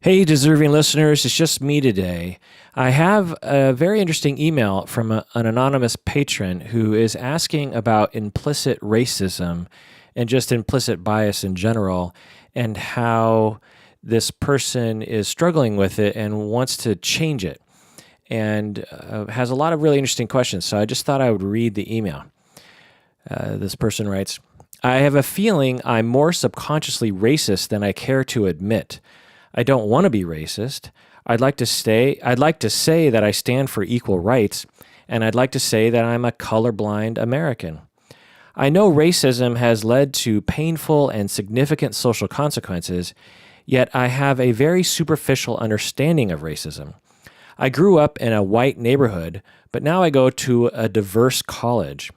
Hey, deserving listeners, it's just me today. I have a very interesting email from an anonymous patron who is asking about implicit racism and just implicit bias in general, and how this person is struggling with it and wants to change it, and has a lot of really interesting questions. So I just thought I would read the email. This person writes, I have a feeling I'm more subconsciously racist than I care to admit. I don't want to be racist. I'd like to say that I stand for equal rights, and I'd like to say that I'm a colorblind American. I know racism has led to painful and significant social consequences, yet I have a very superficial understanding of racism. I grew up in a white neighborhood, but now I go to a diverse college.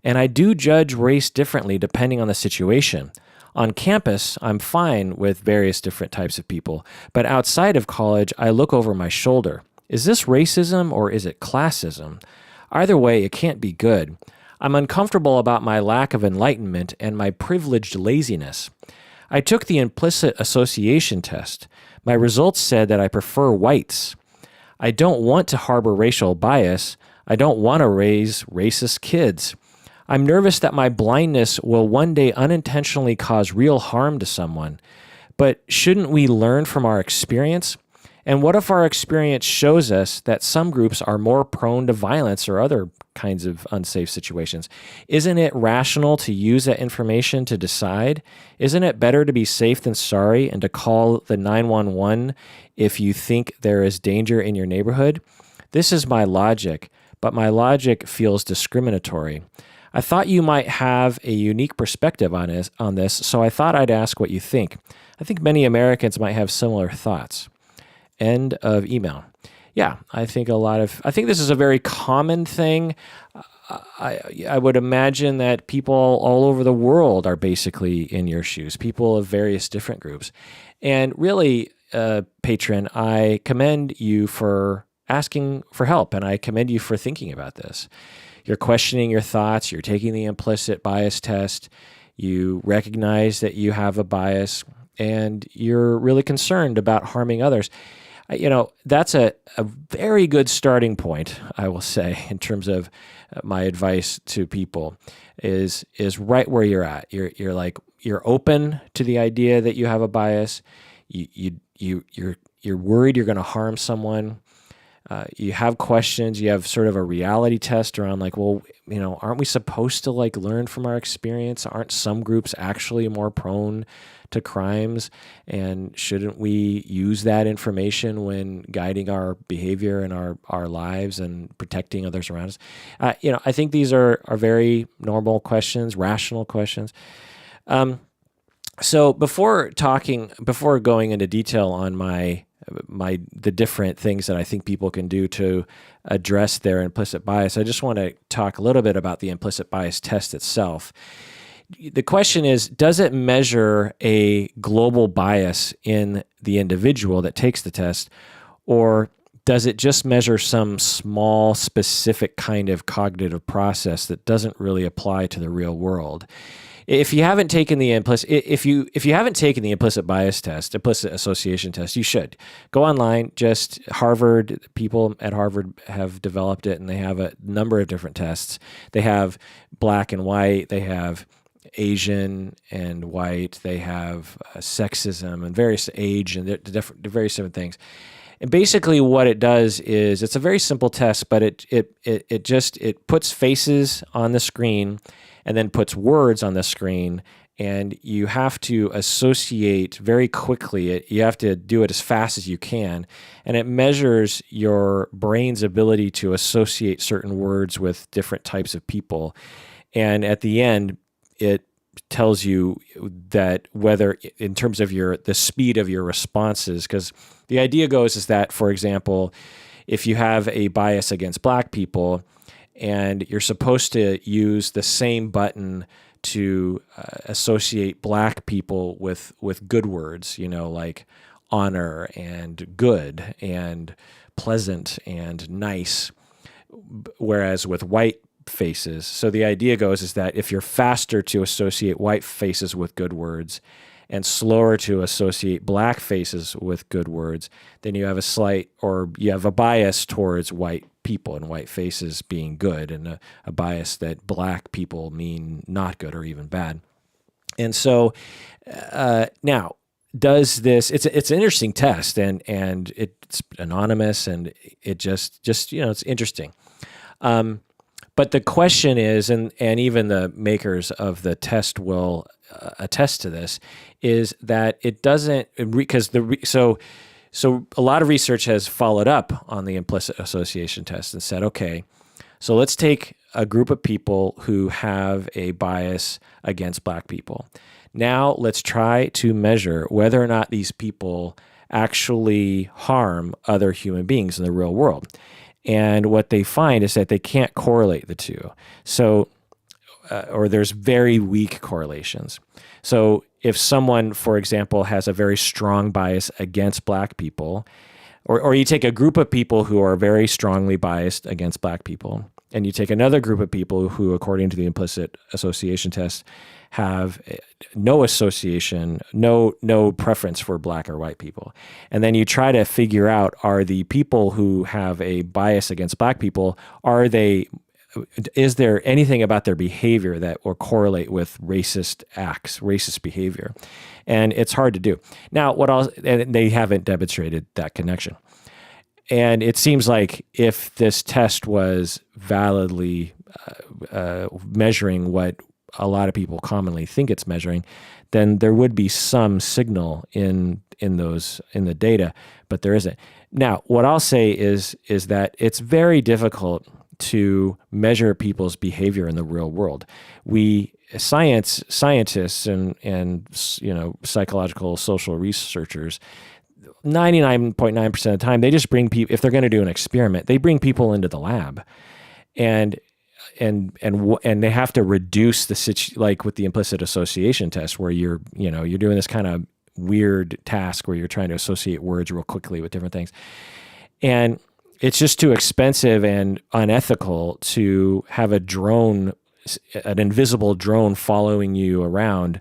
And I do judge race differently depending on the situation. On campus, I'm fine with various different types of people, but outside of college, I look over my shoulder. Is this racism or is it classism? Either way, it can't be good. I'm uncomfortable about my lack of enlightenment and my privileged laziness. I took the implicit association test. My results said that I prefer whites. I don't want to harbor racial bias. I don't want to raise racist kids. I'm nervous that my blindness will one day unintentionally cause real harm to someone. But shouldn't we learn from our experience? And what if our experience shows us that some groups are more prone to violence or other kinds of unsafe situations? Isn't it rational to use that information to decide? Isn't it better to be safe than sorry and to call the 911 if you think there is danger in your neighborhood? This is my logic, but my logic feels discriminatory. I thought you might have a unique perspective on this, so I thought I'd ask what you think. I think many Americans might have similar thoughts. End of email. Yeah, I think this is a very common thing. I would imagine that people all over the world are basically in your shoes, people of various different groups. And really, patron, I commend you for asking for help, and I commend you for thinking about this. You're questioning your thoughts. You're taking the implicit bias test. You recognize that you have a bias, and you're really concerned about harming others. That's a very good starting point, I will say, in terms of my advice to people is right where you're at. You're open to the idea that you have a bias. You're worried you're going to harm someone. You have questions. You have sort of a reality test around aren't we supposed to learn from our experience? Aren't some groups actually more prone to crimes? And shouldn't we use that information when guiding our behavior and our lives and protecting others around us? I think these are very normal questions, rational questions. So before going into detail on the different things that I think people can do to address their implicit bias, I just want to talk a little bit about the implicit bias test itself. The question is, does it measure a global bias in the individual that takes the test, or does it just measure some small, specific kind of cognitive process that doesn't really apply to the real world? If you haven't taken the implicit bias test, implicit association test, you should go online. Just people at Harvard have developed it, and they have a number of different tests. They have black and white, they have Asian and white, they have sexism and various age and the various different things. And basically, what it does is it's a very simple test, but it puts faces on the screen and then puts words on the screen, and you have to associate very quickly. You have to do it as fast as you can, and it measures your brain's ability to associate certain words with different types of people. And at the end, it tells you that whether, in terms of the speed of your responses, because the idea is that, for example, if you have a bias against black people, and you're supposed to use the same button to associate black people with good words, like honor and good and pleasant and nice, whereas with white faces. So the idea is that if you're faster to associate white faces with good words and slower to associate black faces with good words, then you have a bias towards white people and white faces being good, and a bias that black people mean not good or even bad. And so now, does this? It's an interesting test, and it's anonymous, and it just it's interesting. But the question is, and even the makers of the test will attest to this, is that it doesn't, because so a lot of research has followed up on the implicit association test and said, okay, so let's take a group of people who have a bias against black people. Now let's try to measure whether or not these people actually harm other human beings in the real world. And what they find is that they can't correlate the two. So, or there's very weak correlations. So if someone, for example, has a very strong bias against black people, or you take a group of people who are very strongly biased against black people, and you take another group of people who, according to the implicit association test, have no association, no preference for black or white people. And then you try to figure out, are the people who have a bias against black people, is there anything about their behavior that will correlate with racist acts, racist behavior? And it's hard to do. Now, and they haven't demonstrated that connection. And it seems like if this test was validly measuring what a lot of people commonly think it's measuring, then there would be some signal in the data, but there isn't. Now, what I'll say is that it's very difficult to measure people's behavior in the real world. Scientists and psychological social researchers, 99.9% of the time, they just bring people, if they're going to do an experiment, they bring people into the lab, and they have to reduce the like with the implicit association test, where you're doing this kind of weird task where you're trying to associate words real quickly with different things, and it's just too expensive and unethical to have an invisible drone following you around,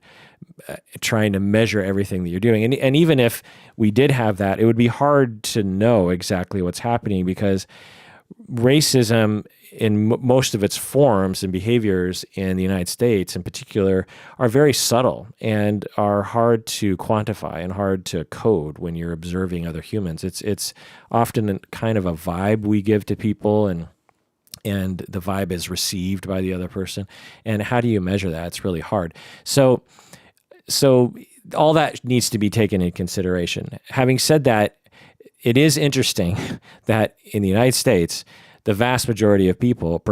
trying to measure everything that you're doing. And even if we did have that, it would be hard to know exactly what's happening, because racism in most of its forms and behaviors in the United States in particular are very subtle and are hard to quantify and hard to code when you're observing other humans. It's often kind of a vibe we give to people, and the vibe is received by the other person. And how do you measure that? It's really hard. So all that needs to be taken into consideration. Having said that, it is interesting that in the United States, the vast majority of people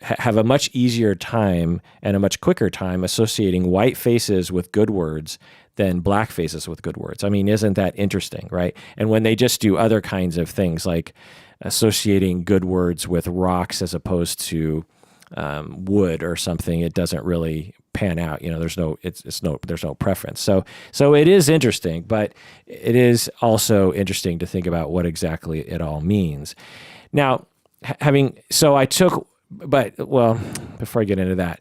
have a much easier time and a much quicker time associating white faces with good words than black faces with good words. I mean, isn't that interesting, right? And when they just do other kinds of things like associating good words with rocks as opposed to wood or something, it doesn't really pan out. There's no preference. So it is interesting, but it is also interesting to think about what exactly it all means. Now, before I get into that,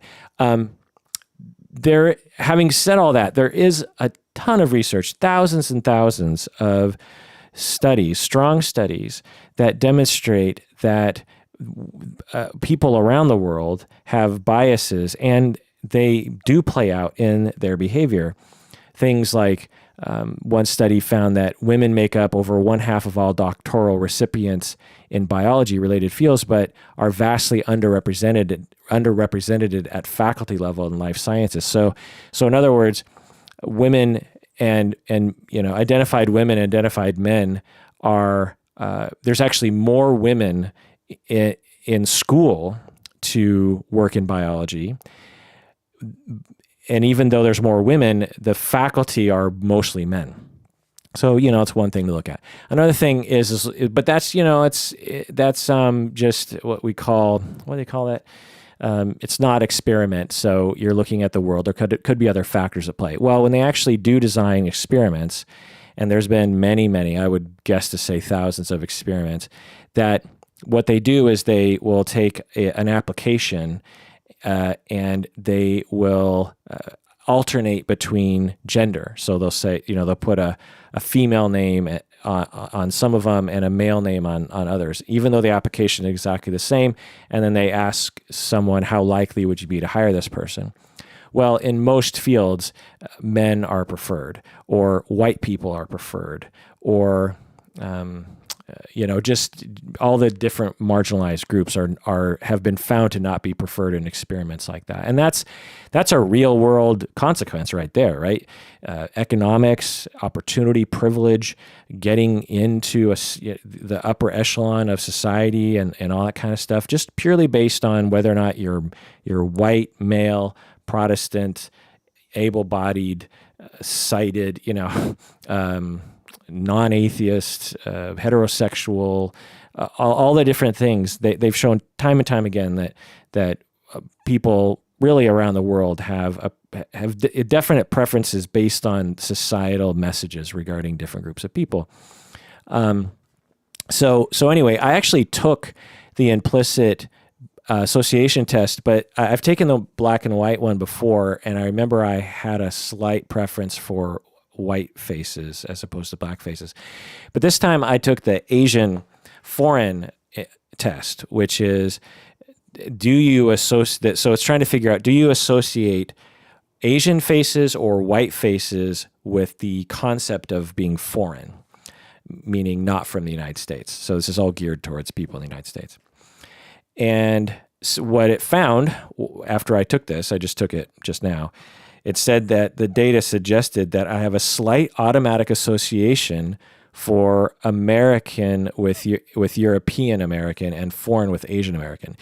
having said all that, there is a ton of research, thousands and thousands of studies, strong studies, that demonstrate that people around the world have biases, and they do play out in their behavior. Things like one study found that women make up over 1/2 of all doctoral recipients in biology-related fields, but are vastly underrepresented at faculty level in life sciences. So in other words, women and identified women, identified men are there's actually more women in school to work in biology. And even though there's more women, the faculty are mostly men. So, it's one thing to look at. Another thing but that's just what do they call that? It's not experiment. So you're looking at the world. There could be other factors at play. Well, when they actually do design experiments, and there's been many, I would guess to say thousands of experiments, that what they do is they will take an application and they will alternate between gender. So they'll say, they'll put a female name on some of them and a male name on others, even though the application is exactly the same. And then they ask someone, how likely would you be to hire this person? Well, in most fields, men are preferred, or white people are preferred, or just all the different marginalized groups have been found to not be preferred in experiments like that. And that's a real world consequence right there, right? Economics, opportunity, privilege, getting into the upper echelon of society and all that kind of stuff, just purely based on whether or not you're white, male, Protestant, able-bodied, sighted, non-atheist, heterosexual, all the different things. They've shown time and time again that people really around the world have definite preferences based on societal messages regarding different groups of people. So anyway, I actually took the implicit association test, but I've taken the black and white one before, and I remember I had a slight preference for white faces as opposed to black faces. But this time I took the Asian foreign test, which is, do you associate, so it's trying to figure out, do you associate Asian faces or white faces with the concept of being foreign, meaning not from the United States. So this is all geared towards people in the United States. And so what it found after I took this, I just took it just now, it said that the data suggested that I have a slight automatic association for American with European American and foreign with Asian American,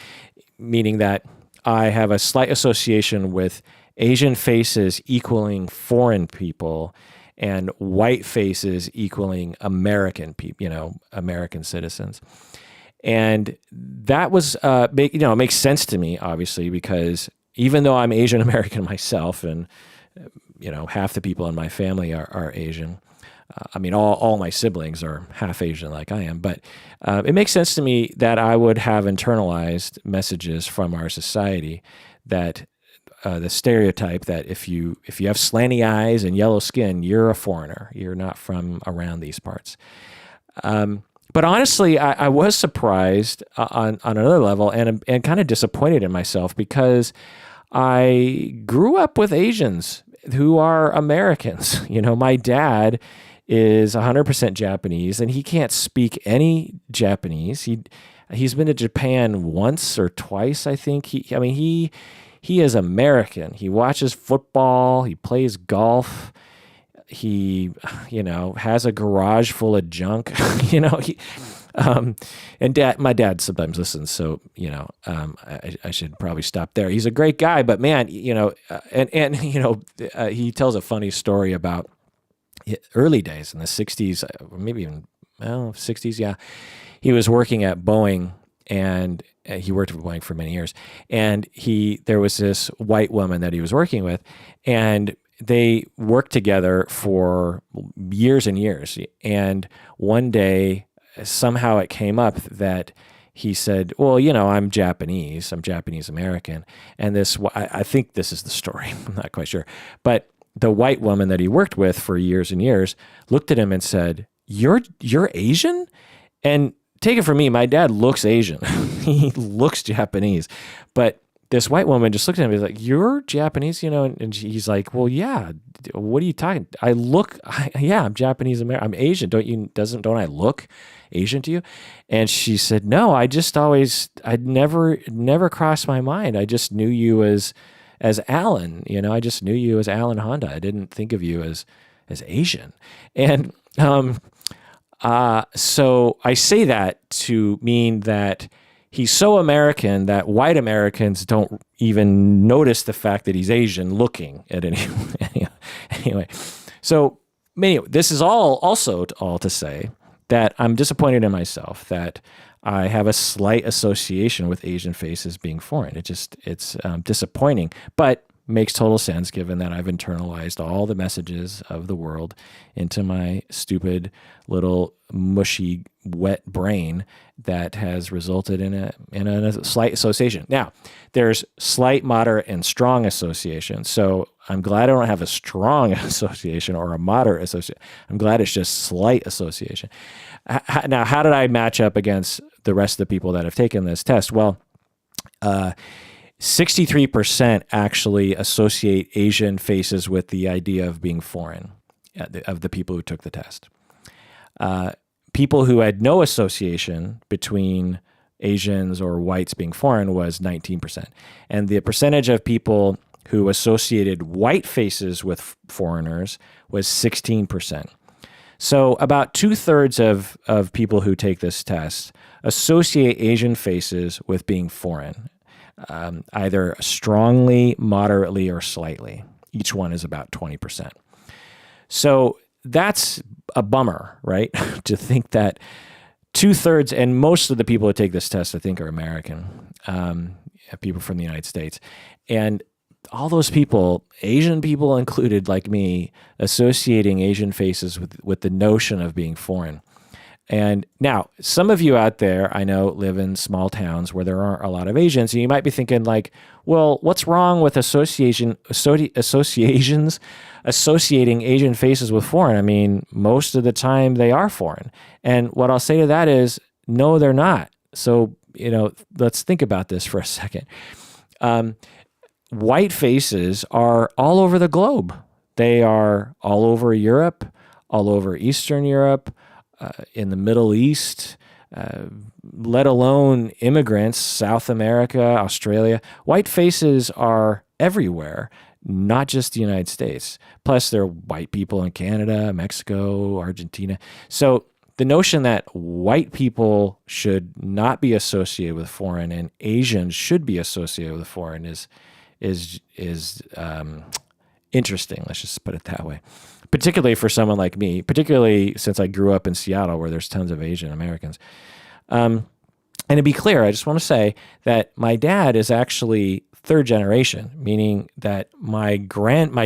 meaning that I have a slight association with Asian faces equaling foreign people and white faces equaling American people, American citizens. And that was, it makes sense to me, obviously, because even though I'm Asian American myself, and half the people in my family are Asian. All my siblings are half Asian, like I am. But it makes sense to me that I would have internalized messages from our society that the stereotype that if you have slanty eyes and yellow skin, you're a foreigner. You're not from around these parts. But honestly, I was surprised on another level and kind of disappointed in myself, because I grew up with Asians who are Americans. My dad is 100% Japanese, and he can't speak any Japanese. He's been to Japan once or twice, I think. He is American. He watches football. He plays golf. He, has a garage full of junk, and my dad sometimes listens. So, I should probably stop there. He's a great guy, but man, he tells a funny story about early days in the 60s, maybe even 60s. Yeah. He was working at Boeing, and he worked for Boeing for many years. And there was this white woman that he was working with, and they worked together for years and years. And one day, somehow it came up that he said, well, I'm Japanese American. And I think this is the story. I'm not quite sure. But the white woman that he worked with for years and years looked at him and said, you're Asian? And take it from me, my dad looks Asian. He looks Japanese. But this white woman just looked at him and was like, you're Japanese, and he's like, well, yeah, what are you talking? I'm Japanese American. I'm Asian. Don't I look Asian to you? And she said, no, I'd never crossed my mind. I just knew you as Alan, I just knew you as Alan Honda. I didn't think of you as Asian. And, so I say that to mean that he's so American that white Americans don't even notice the fact that he's Asian looking at anyway. So this is all to say that I'm disappointed in myself that I have a slight association with Asian faces being foreign. It's disappointing, but makes total sense given that I've internalized all the messages of the world into my stupid little mushy wet brain that has resulted in a slight association. Now, there's slight, moderate, and strong association. So I'm glad I don't have a strong association or a moderate association. I'm glad it's just slight association. Now, how did I match up against the rest of the people that have taken this test? Well, 63% actually associate Asian faces with the idea of being foreign, of the people who took the test. People who had no association between Asians or whites being foreign was 19%. And the percentage of people who associated white faces with foreigners was 16%. So about 2/3 of people who take this test associate Asian faces with being foreign, either strongly, moderately, or slightly. Each one is about 20%. So that's a bummer, right? To think that 2/3, and most of the people who take this test, I think, are American, people from the United States. And all those people, Asian people included, like me, associating Asian faces with the notion of being foreign. And now, some of you out there, I know, live in small towns where there aren't a lot of Asians, and you might be thinking like, well, what's wrong with associating Asian faces with foreign? I mean, most of the time they are foreign. And what I'll say to that is, no, they're not. So, let's think about this for a second. White faces are all over the globe. They are all over Europe, all over Eastern Europe, in the Middle East, let alone immigrants, South America, Australia. White faces are everywhere, not just the United States. Plus, there are white people in Canada, Mexico, Argentina. So the notion that white people should not be associated with foreign and Asians should be associated with foreign is interesting. Let's just put it that way. Particularly for someone like me, particularly since I grew up in Seattle where there's tons of Asian Americans. And to be clear, I just want to say that my dad is actually third generation, meaning that my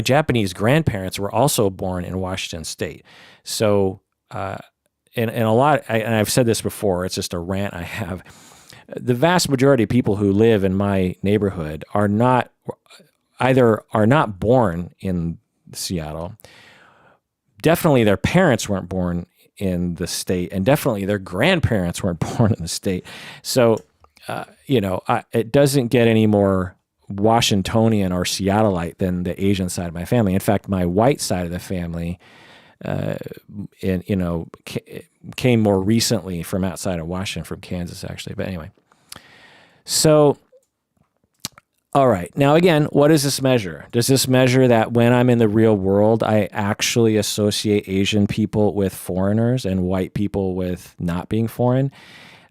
Japanese grandparents were also born in Washington State. So, and I've said this before, it's just a rant I have. The vast majority of people who live in my neighborhood are not born in Seattle. Definitely their parents weren't born in the state, and definitely their grandparents weren't born in the state. So, it doesn't get any more Washingtonian or Seattleite than the Asian side of my family. In fact, my white side of the family, came more recently from outside of Washington, from Kansas, actually. But anyway, so... All right. Now, again, what does this measure? Does this measure that when I'm in the real world, I actually associate Asian people with foreigners and white people with not being foreign?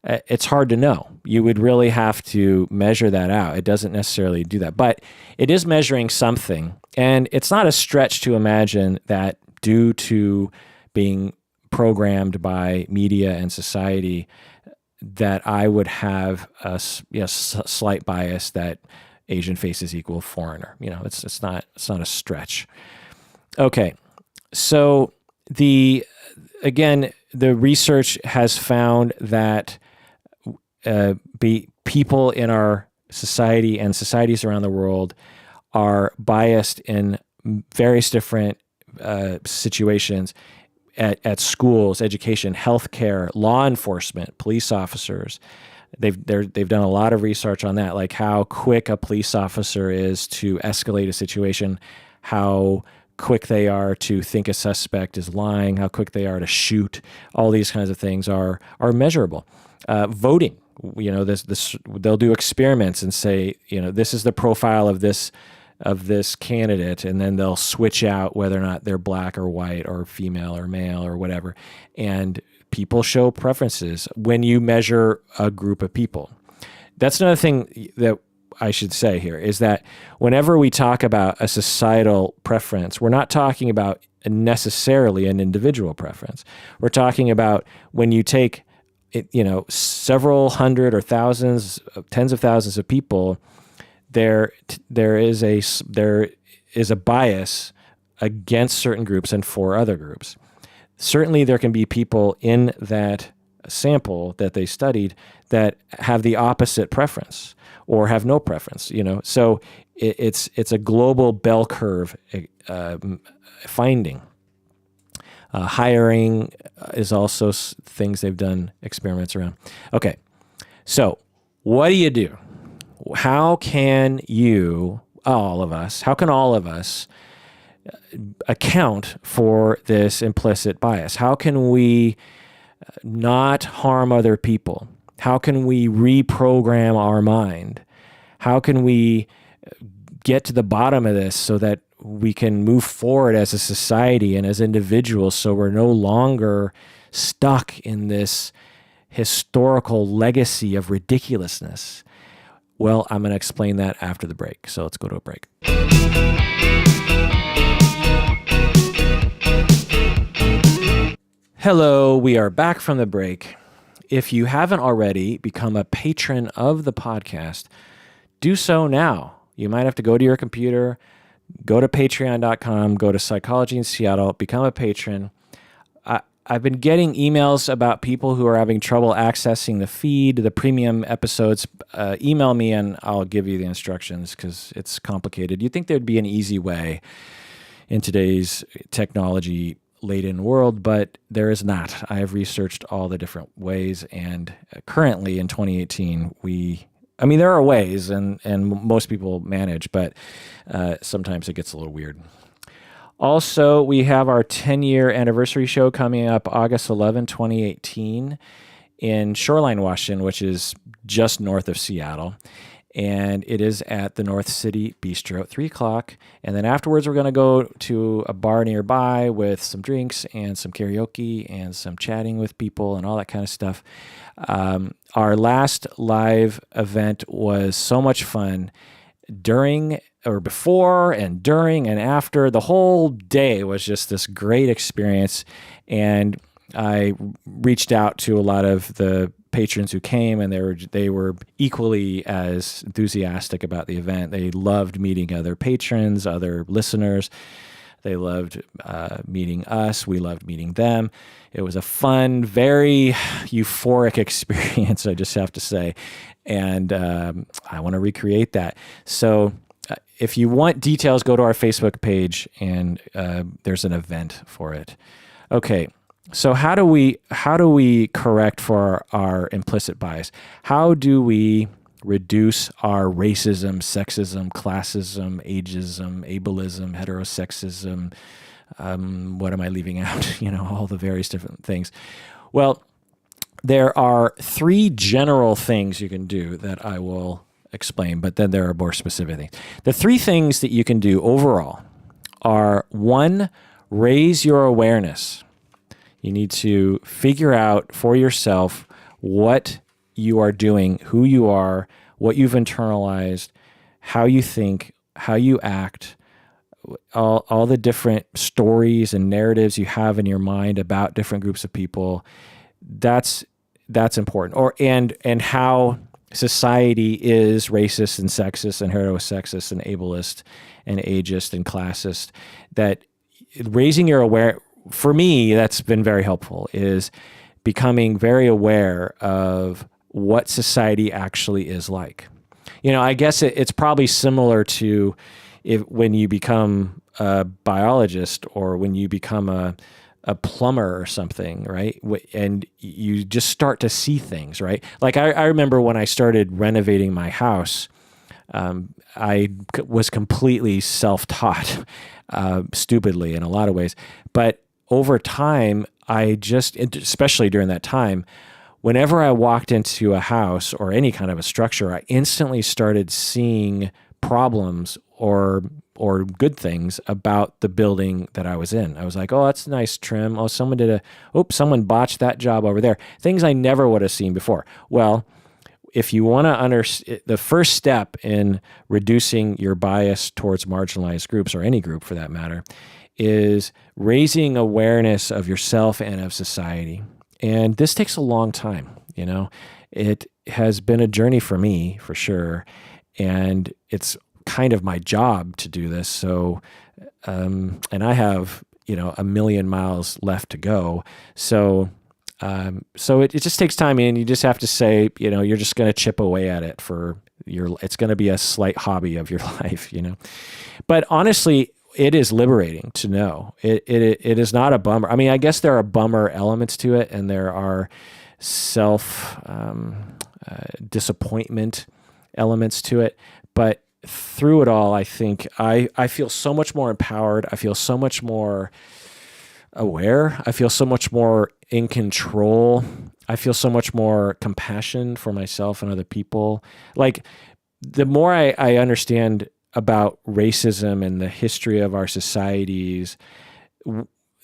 It's hard to know. You would really have to measure that out. It doesn't necessarily do that, but it is measuring something. And it's not a stretch to imagine that due to being programmed by media and society, that I would have a slight bias that Asian faces equal foreigner. It's not a stretch. Okay, so the research has found that people in our society and societies around the world are biased in various different situations at schools, education, healthcare, law enforcement, police officers. They've done a lot of research on that, like how quick a police officer is to escalate a situation, how quick they are to think a suspect is lying, how quick they are to shoot. All these kinds of things are measurable. Voting, they'll do experiments and say, this is the profile of this candidate, and then they'll switch out whether or not they're black or white or female or male or whatever, and people show preferences when you measure a group of people. That's another thing that I should say here, is that whenever we talk about a societal preference, we're not talking about necessarily an individual preference. We're talking about when you take several hundred or thousands, tens of thousands of people, there is a bias against certain groups and for other groups. Certainly, there can be people in that sample that they studied that have the opposite preference or have no preference. So it's a global bell curve finding. Hiring is also things they've done experiments around. Okay, so what do you do? How can all of us account for this implicit bias? How can we not harm other people? How can we reprogram our mind? How can we get to the bottom of this so that we can move forward as a society and as individuals, so we're no longer stuck in this historical legacy of ridiculousness? Well, I'm going to explain that after the break. So let's go to a break. Hello, we are back from the break. If you haven't already become a patron of the podcast, do so now. You might have to go to your computer, go to patreon.com, go to Psychology in Seattle, become a patron. I've been getting emails about people who are having trouble accessing the feed, the premium episodes. Email me and I'll give you the instructions because it's complicated. You'd think there'd be an easy way in today's technology-laden world, but there is not. I have researched all the different ways, and currently in 2018, there are ways, and most people manage, but sometimes it gets a little weird. Also, we have our 10-year anniversary show coming up August 11, 2018 in Shoreline, Washington, which is just north of Seattle. And it is at the North City Bistro at 3 o'clock. And then afterwards, we're going to go to a bar nearby with some drinks and some karaoke and some chatting with people and all that kind of stuff. Our last live event was so much fun. Before and during and after, the whole day was just this great experience. And I reached out to a lot of the patrons who came, and they were equally as enthusiastic about the event. They loved meeting other patrons, other listeners. They loved meeting us. We loved meeting them. It was a fun, very euphoric experience, I just have to say. And I want to recreate that. So if you want details, go to our Facebook page, and there's an event for it. Okay. So how do we correct for our implicit bias? How do we reduce our racism, sexism, classism, ageism, ableism, heterosexism? What am I leaving out? All the various different things. Well, there are 3 general things you can do that I will explain, but then there are more specific things. The 3 things that you can do overall are: 1, raise your awareness. You need to figure out for yourself what you are doing, who you are, what you've internalized, how you think, how you act, all the different stories and narratives you have in your mind about different groups of people. That's important. And how society is racist and sexist and heterosexist and ableist and ageist and classist. That raising your awareness, for me, that's been very helpful, is becoming very aware of what society actually is like. I guess it's probably similar to when you become a biologist or when you become a plumber or something, right? And you just start to see things, right? Like I remember when I started renovating my house, I was completely self-taught, stupidly in a lot of ways. But over time, especially during that time, whenever I walked into a house or any kind of a structure, I instantly started seeing problems or good things about the building that I was in. I was like, oh, that's a nice trim. Oh, someone botched that job over there. Things I never would have seen before. Well, if you want to the first step in reducing your bias towards marginalized groups, or any group for that matter, is raising awareness of yourself and of society. And this takes a long time. It has been a journey for me, for sure. and it's kind of my job to do this. So, and I have, a million miles left to go. So, it just takes time, and you just have to say, you're just going to chip away at it it's going to be a slight hobby of your life, But honestly, it is liberating to know. It is not a bummer. I mean, I guess there are bummer elements to it, and there are disappointment elements to it. But through it all, I think I feel so much more empowered. I feel so much more aware. I feel so much more in control. I feel so much more compassion for myself and other people. Like, the more I understand about racism and the history of our societies,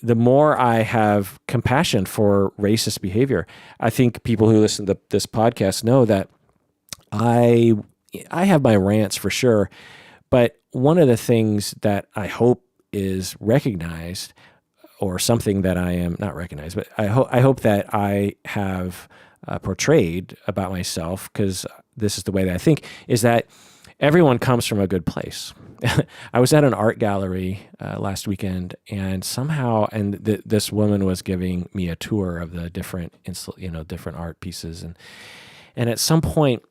the more I have compassion for racist behavior. I think people who listen to this podcast know that I have my rants for sure, but one of the things that I hope is recognized, or something that I am not recognized, but I hope that I have portrayed about myself, because this is the way that I think, is that everyone comes from a good place. I was at an art gallery last weekend, and somehow, this woman was giving me a tour of the different art pieces, and at some point,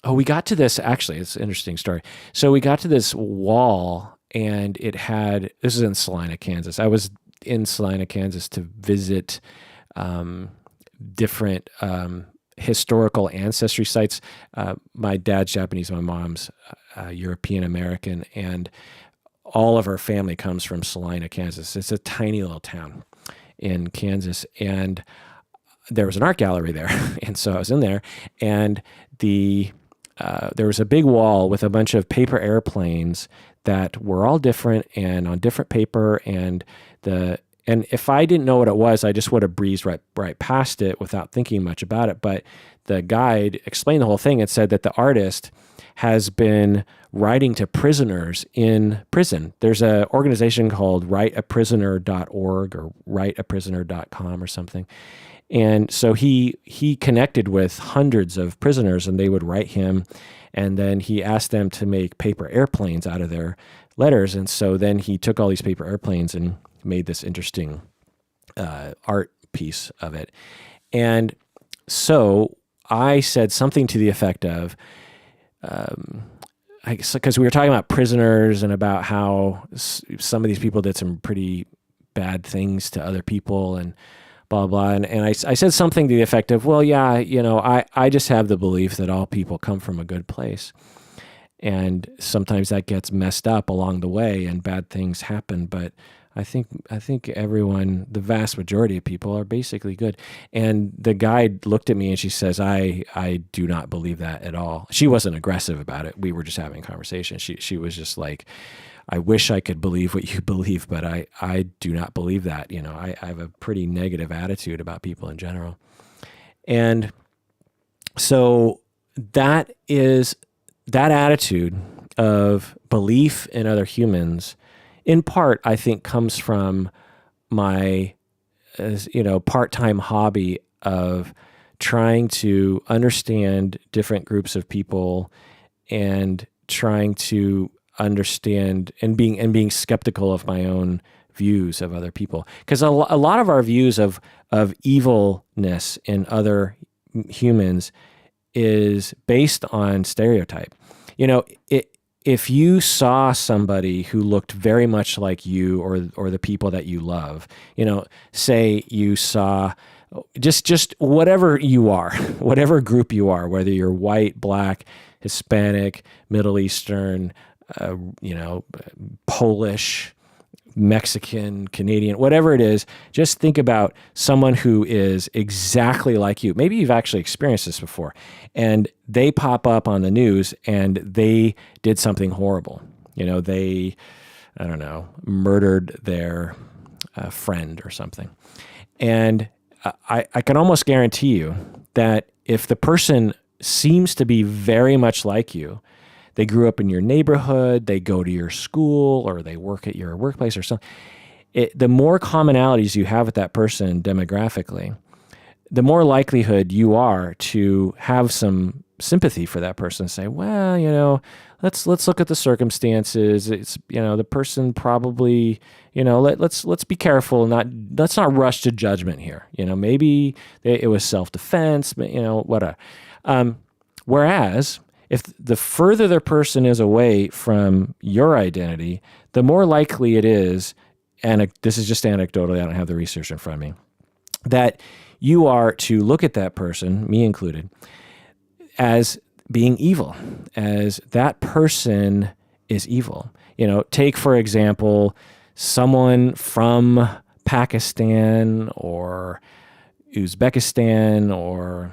we got to this. Actually, it's an interesting story. So we got to this wall, and this is in Salina, Kansas. I was in Salina, Kansas to visit different historical ancestry sites. My dad's Japanese, my mom's European American, and all of our family comes from Salina, Kansas. It's a tiny little town in Kansas, and there was an art gallery there, and so I was in there, and there was a big wall with a bunch of paper airplanes that were all different and on different paper, and if I didn't know what it was, I just would have breezed right past it without thinking much about it. But the guide explained the whole thing and said that the artist has been writing to prisoners in prison. There's an organization called writeaprisoner.org or writeaprisoner.com or something. And so he connected with hundreds of prisoners, and they would write him, and then he asked them to make paper airplanes out of their letters. And so then he took all these paper airplanes and made this interesting art piece of it. And so I said something to the effect of, because we were talking about prisoners and about how some of these people did some pretty bad things to other people and blah, blah. And I said something to the effect of, well, yeah, I just have the belief that all people come from a good place. And sometimes that gets messed up along the way and bad things happen. But I think everyone, the vast majority of people, are basically good. And the guide looked at me and she says, I do not believe that at all. She wasn't aggressive about it. We were just having a conversation. She was just like, I wish I could believe what you believe, but I do not believe that. I have a pretty negative attitude about people in general. And so that attitude of belief in other humans, in part, I think, comes from my, part-time hobby of trying to understand different groups of people and trying to understand and being skeptical of my own views of other people. Because a lot of our views of evilness in other humans is based on stereotype. If you saw somebody who looked very much like you or the people that you love, say you saw just whatever you are, whatever group you are, whether you're white, black, Hispanic, Middle Eastern, Polish, Mexican, Canadian, whatever it is, just think about someone who is exactly like you. Maybe you've actually experienced this before, and they pop up on the news and they did something horrible. They, I don't know, murdered their friend or something. And I can almost guarantee you that if the person seems to be very much like you, they grew up in your neighborhood, they go to your school, or they work at your workplace or something, the more commonalities you have with that person demographically, the more likelihood you are to have some sympathy for that person and say, well, you know, let's look at the circumstances. It's, you know, the person probably, you know, let's be careful, let's not rush to judgment here. You know, maybe it was self-defense, but, you know, whatever. Whereas if the further the person is away from your identity, the more likely it is, and this is just anecdotally, I don't have the research in front of me, that you are to look at that person, me included, as being evil, as that person is evil. You know, take, for example, someone from Pakistan or Uzbekistan or,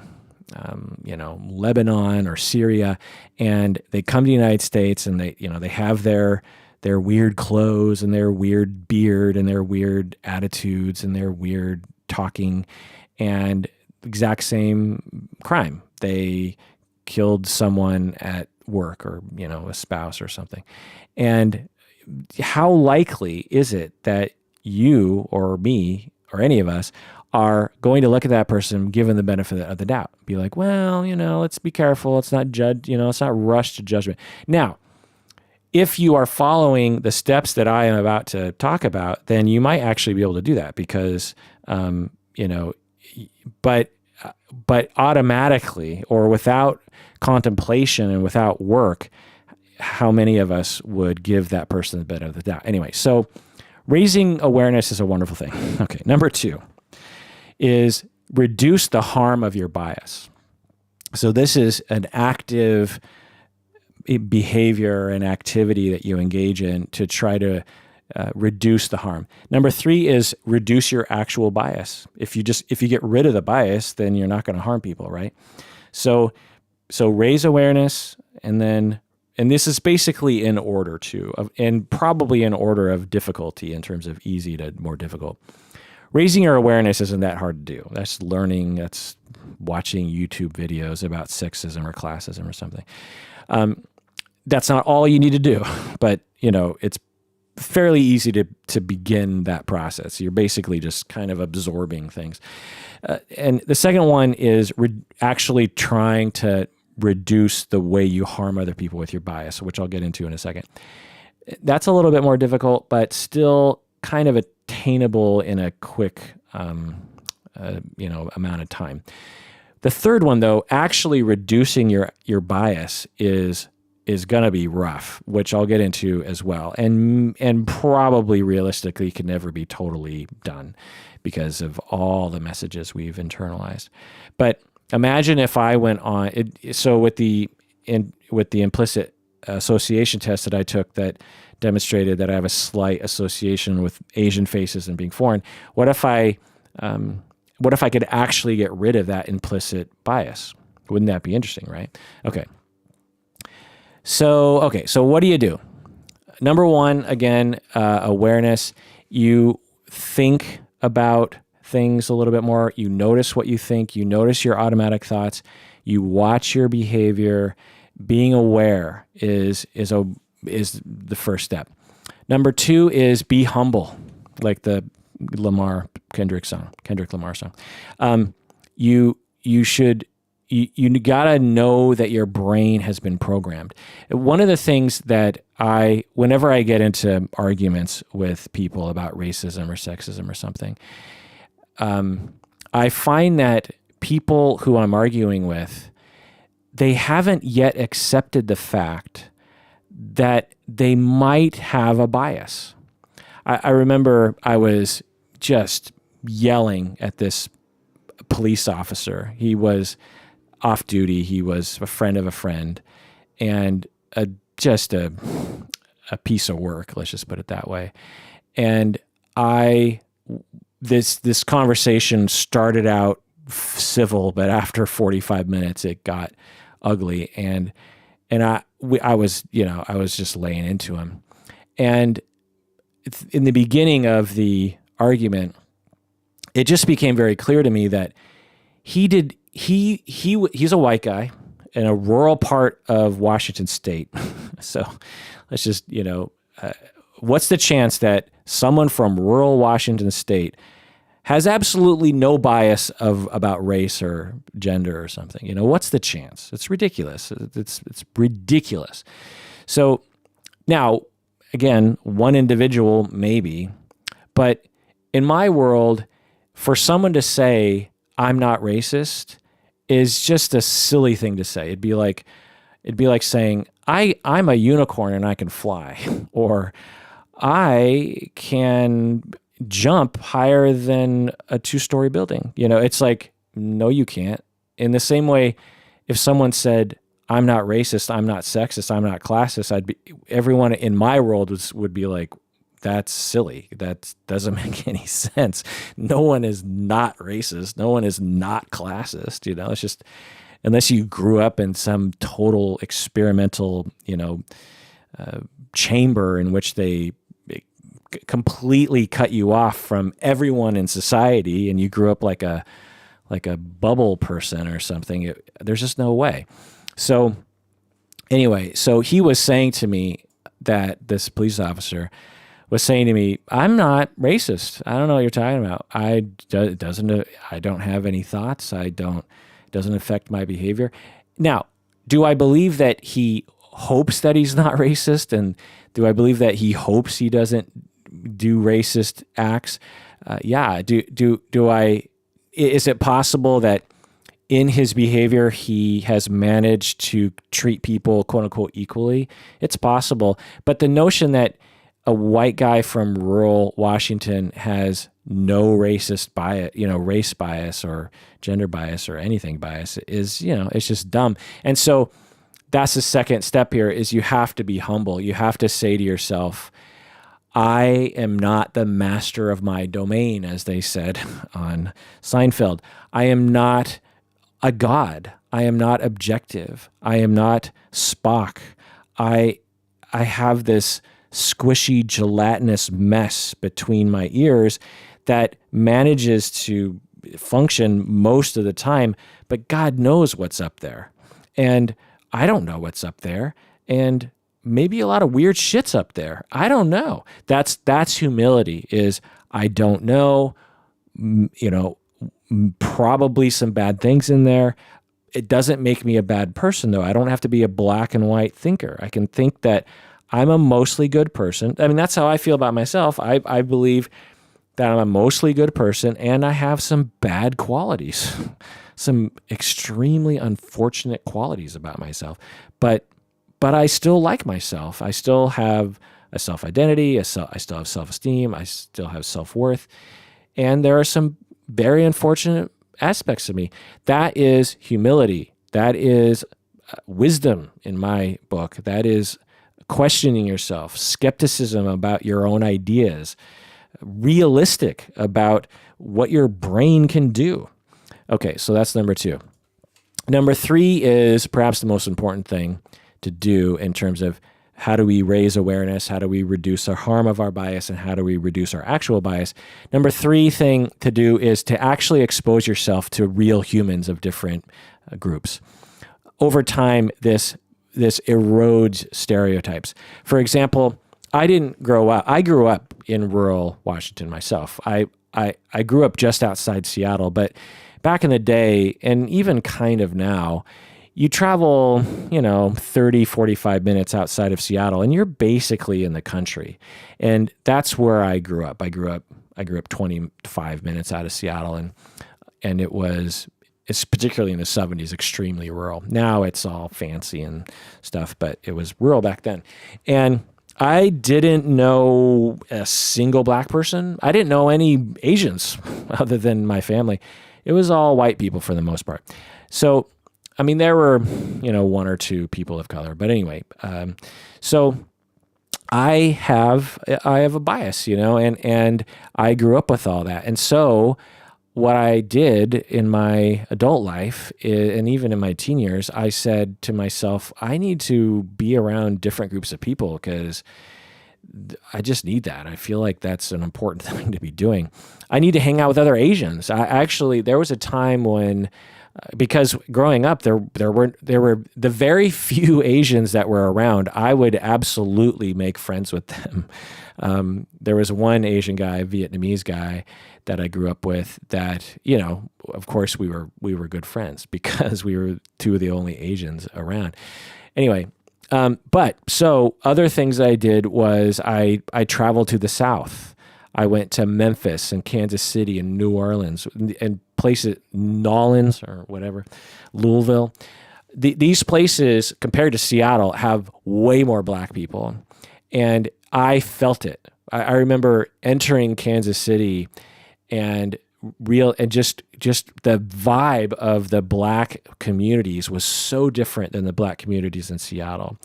you know, Lebanon or Syria, and they come to the United States and they, you know, they have their weird clothes and their weird beard and their weird attitudes and their weird talking, and exact same crime. They killed someone at work, or, you know, a spouse or something. And how likely is it that you or me or any of us are going to look at that person, given the benefit of the doubt, be like, well, you know, let's be careful. Let's not judge, you know, let's not rush to judgment. Now, if you are following the steps that I am about to talk about, then you might actually be able to do that because, you know, but automatically or without contemplation and without work, how many of us would give that person the benefit of the doubt? Anyway, so raising awareness is a wonderful thing. Okay, number 2 is reduce the harm of your bias. So this is an active behavior and activity that you engage in to try to reduce the harm. Number 3 is reduce your actual bias. If you get rid of the bias, then you're not going to harm people, right? So raise awareness, and this is basically in order too, and probably in order of difficulty in terms of easy to more difficult. Raising your awareness isn't that hard to do. That's learning. That's watching YouTube videos about sexism or classism or something. That's not all you need to do, but, you know, it's fairly easy to begin that process. You're basically just kind of absorbing things. And the second one is actually trying to reduce the way you harm other people with your bias, which I'll get into in a second. That's a little bit more difficult, but still kind of attainable in a quick, you know, amount of time. The third one, though, actually reducing your bias is going to be rough, which I'll get into as well, and probably realistically can never be totally done because of all the messages we've internalized. But imagine if I went on it. So with the implicit association test that I took that demonstrated that I have a slight association with Asian faces and being foreign, what if I could actually get rid of that implicit bias? Wouldn't that be interesting, right? Okay. So what do you do? Number 1, again, awareness. You think about things a little bit more. You notice what you think. You notice your automatic thoughts. You watch your behavior. Being aware is the first step. Number 2 is be humble, like the Kendrick Lamar song. You gotta know that your brain has been programmed. One of the things that whenever I get into arguments with people about racism or sexism or something, I find that people who I'm arguing with, they haven't yet accepted the fact that they might have a bias. I remember I was just yelling at this police officer. He was off duty. He was a friend of a friend, and just a piece of work. Let's just put it that way. And this conversation started out civil, but after 45 minutes, it got ugly. And I was just laying into him. And in the beginning of the argument, it just became very clear to me that he's a white guy in a rural part of Washington State. So let's just, what's the chance that someone from rural Washington State has absolutely no bias about race or gender or something. You know, what's the chance? It's ridiculous. It's ridiculous. So now, again, one individual maybe, but in my world, for someone to say I'm not racist is just a silly thing to say. It'd be like saying I'm a unicorn and I can fly, or I can jump higher than a 2-story building. You know, it's like, no, you can't. In the same way, if someone said, I'm not racist, I'm not sexist, I'm not classist, everyone in my world would be like, that's silly. That doesn't make any sense. No one is not racist. No one is not classist. You know, it's just, unless you grew up in some total experimental, chamber in which they completely cut you off from everyone in society, and you grew up like a bubble person or something. There's just no way. So anyway, so he was saying to me, that this police officer was saying to me, I'm not racist. I don't know what you're talking about. I don't have any thoughts. It doesn't affect my behavior. Now, do I believe that he hopes that he's not racist? And do I believe that he hopes he doesn't do racist acts? Yeah. Is it possible that in his behavior, he has managed to treat people, quote unquote, equally? It's possible. But the notion that a white guy from rural Washington has no racist bias, race bias or gender bias or anything bias is, it's just dumb. And so that's the second step here, is you have to be humble. You have to say to yourself, I am not the master of my domain, as they said on Seinfeld. I am not a god. I am not objective. I am not Spock. I have this squishy, gelatinous mess between my ears that manages to function most of the time, but God knows what's up there. And I don't know what's up there. And maybe a lot of weird shit's up there. I don't know. That's humility, is I don't know, probably some bad things in there. It doesn't make me a bad person, though. I don't have to be a black and white thinker. I can think that I'm a mostly good person. I mean, that's how I feel about myself. I believe that I'm a mostly good person, and I have some bad qualities, some extremely unfortunate qualities about myself. But I still like myself. I still have a self-identity. I still have self-esteem. I still have self-worth. And there are some very unfortunate aspects of me. That is humility. That is wisdom in my book. That is questioning yourself, skepticism about your own ideas, realistic about what your brain can do. Okay, so that's number 2. Number 3 is perhaps the most important thing to do in terms of how do we raise awareness, how do we reduce the harm of our bias, and how do we reduce our actual bias. Number 3 thing to do is to actually expose yourself to real humans of different groups. Over time, this erodes stereotypes. For example, I grew up in rural Washington myself. I grew up just outside Seattle, but back in the day, and even kind of now, you travel, 30, 45 minutes outside of Seattle, and you're basically in the country. And that's where I grew up. I grew up 25 minutes out of Seattle, and it's particularly in the 70s, extremely rural. Now it's all fancy and stuff, but it was rural back then. And I didn't know a single black person. I didn't know any Asians other than my family. It was all white people for the most part. So, I mean, there were, 1 or 2 people of color. But anyway, so I have a bias, and I grew up with all that. And so what I did in my adult life, and even in my teen years, I said to myself, I need to be around different groups of people because I just need that. I feel like that's an important thing to be doing. I need to hang out with other Asians. There was a time when because growing up, there were the very few Asians that were around. I would absolutely make friends with them. There was one Asian guy, Vietnamese guy, that I grew up with. That, of course, we were good friends because we were two of the only Asians around. Anyway, but so other things I did was I traveled to the South. I went to Memphis and Kansas City and New Orleans and places, Nolens or whatever, Louisville. These places, compared to Seattle, have way more black people. And I felt it. I remember entering Kansas City and just the vibe of the black communities was so different than the black communities in Seattle.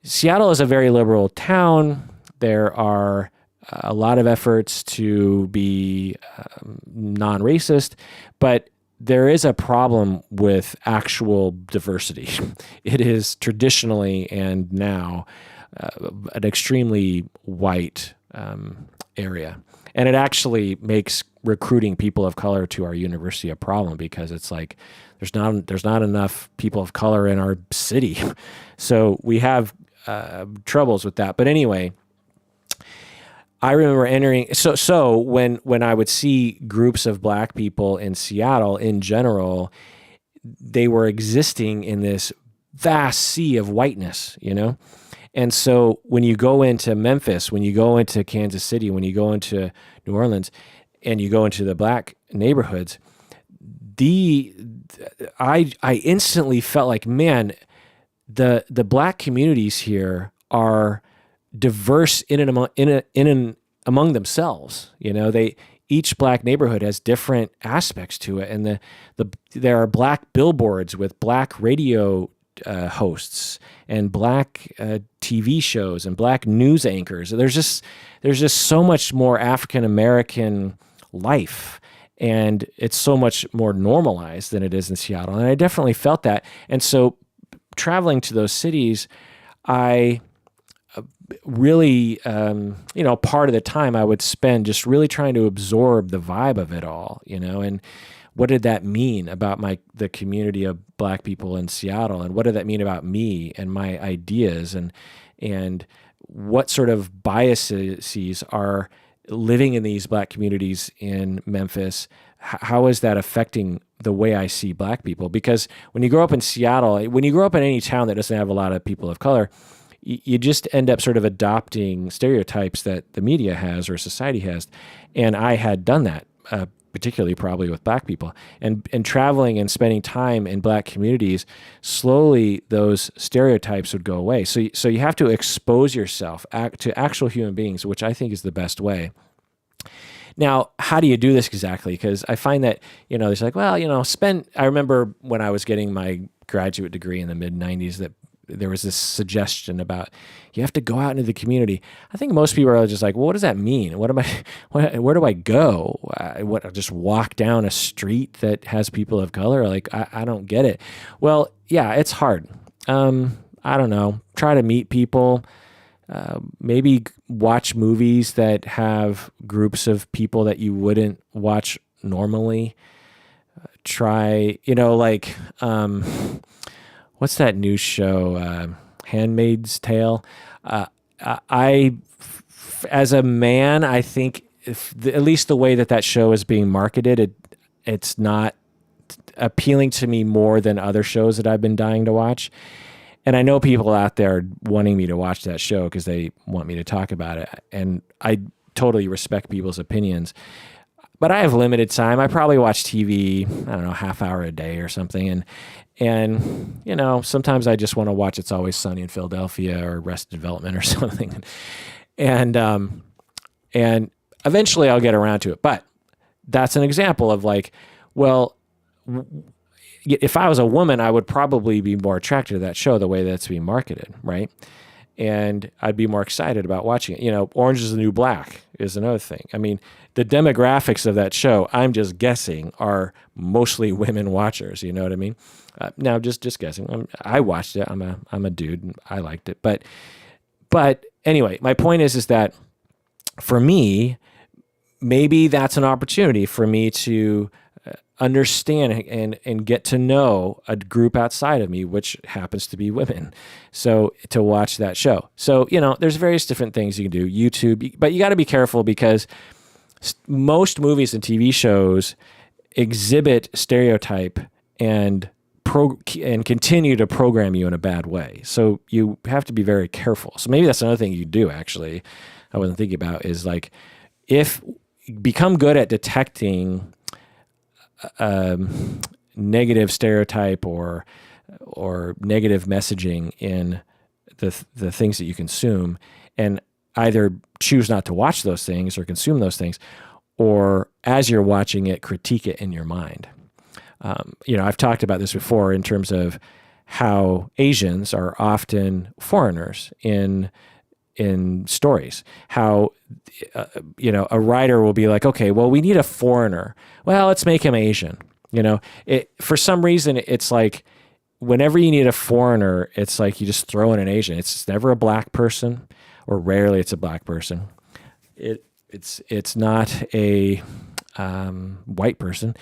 Seattle is a very liberal town. There are a lot of efforts to be non-racist, but there is a problem with actual diversity. It is traditionally and now an extremely white area. And it actually makes recruiting people of color to our university a problem because it's like there's not enough people of color in our city. So we have troubles with that. But anyway, I remember entering. So when I would see groups of black people in Seattle in general, they were existing in this vast sea of whiteness, And so when you go into Memphis, when you go into Kansas City, when you go into New Orleans, and you go into the black neighborhoods, I instantly felt like, man, the black communities here are diverse in and among themselves. Each black neighborhood has different aspects to it, and there are black billboards with black radio hosts and black TV shows and black news anchors. There's just so much more African American life, and it's so much more normalized than it is in Seattle. And I definitely felt that. And so traveling to those cities, I really, part of the time I would spend just really trying to absorb the vibe of it all, and what did that mean about the community of black people in Seattle, and what did that mean about me and my ideas, and what sort of biases are living in these black communities in Memphis? How is that affecting the way I see black people? Because when you grow up in Seattle, when you grow up in any town that doesn't have a lot of people of color, you just end up sort of adopting stereotypes that the media has or society has. And I had done that, particularly probably with black people. And traveling and spending time in black communities, slowly those stereotypes would go away. So you have to expose yourself to actual human beings, which I think is the best way. Now, how do you do this exactly? Because I find that, there's like, well, I remember when I was getting my graduate degree in the mid-90s that there was this suggestion about you have to go out into the community. I think most people are just like, well, what does that mean? Where do I go? I'll just walk down a street that has people of color? Like, I don't get it. Well, yeah, it's hard. I don't know. Try to meet people. Maybe watch movies that have groups of people that you wouldn't watch normally. Try, what's that new show? Handmaid's Tale. As a man, I think at least the way that show is being marketed, it's not appealing to me more than other shows that I've been dying to watch. And I know people out there wanting me to watch that show because they want me to talk about it. And I totally respect people's opinions. But I have limited time. I probably watch TV, I don't know, half hour a day or something. And sometimes I just want to watch It's Always Sunny in Philadelphia or Arrested Development or something. And eventually I'll get around to it. But that's an example of like, well, if I was a woman, I would probably be more attracted to that show the way that's being marketed, right? And I'd be more excited about watching it. Orange is the New Black is another thing. I mean, the demographics of that show, I'm just guessing, are mostly women watchers. You know what I mean? Now, just guessing. I watched it. I'm a dude, and I liked it. But anyway, my point is that for me, maybe that's an opportunity for me to understand and get to know a group outside of me, which happens to be women. So to watch that show. So, there's various different things you can do. YouTube, but you got to be careful because most movies and TV shows exhibit stereotype and continue to program you in a bad way. So you have to be very careful. So maybe that's another thing you do, actually, I wasn't thinking about, is like, become good at detecting negative stereotype or negative messaging in the things that you consume, and either choose not to watch those things or consume those things, or as you're watching it, critique it in your mind. I've talked about this before in terms of how Asians are often foreigners in stories. How, a writer will be like, okay, well, we need a foreigner. Well, let's make him Asian. For some reason, it's like whenever you need a foreigner, it's like you just throw in an Asian. It's never a black person, or rarely it's a black person. It's not a white person.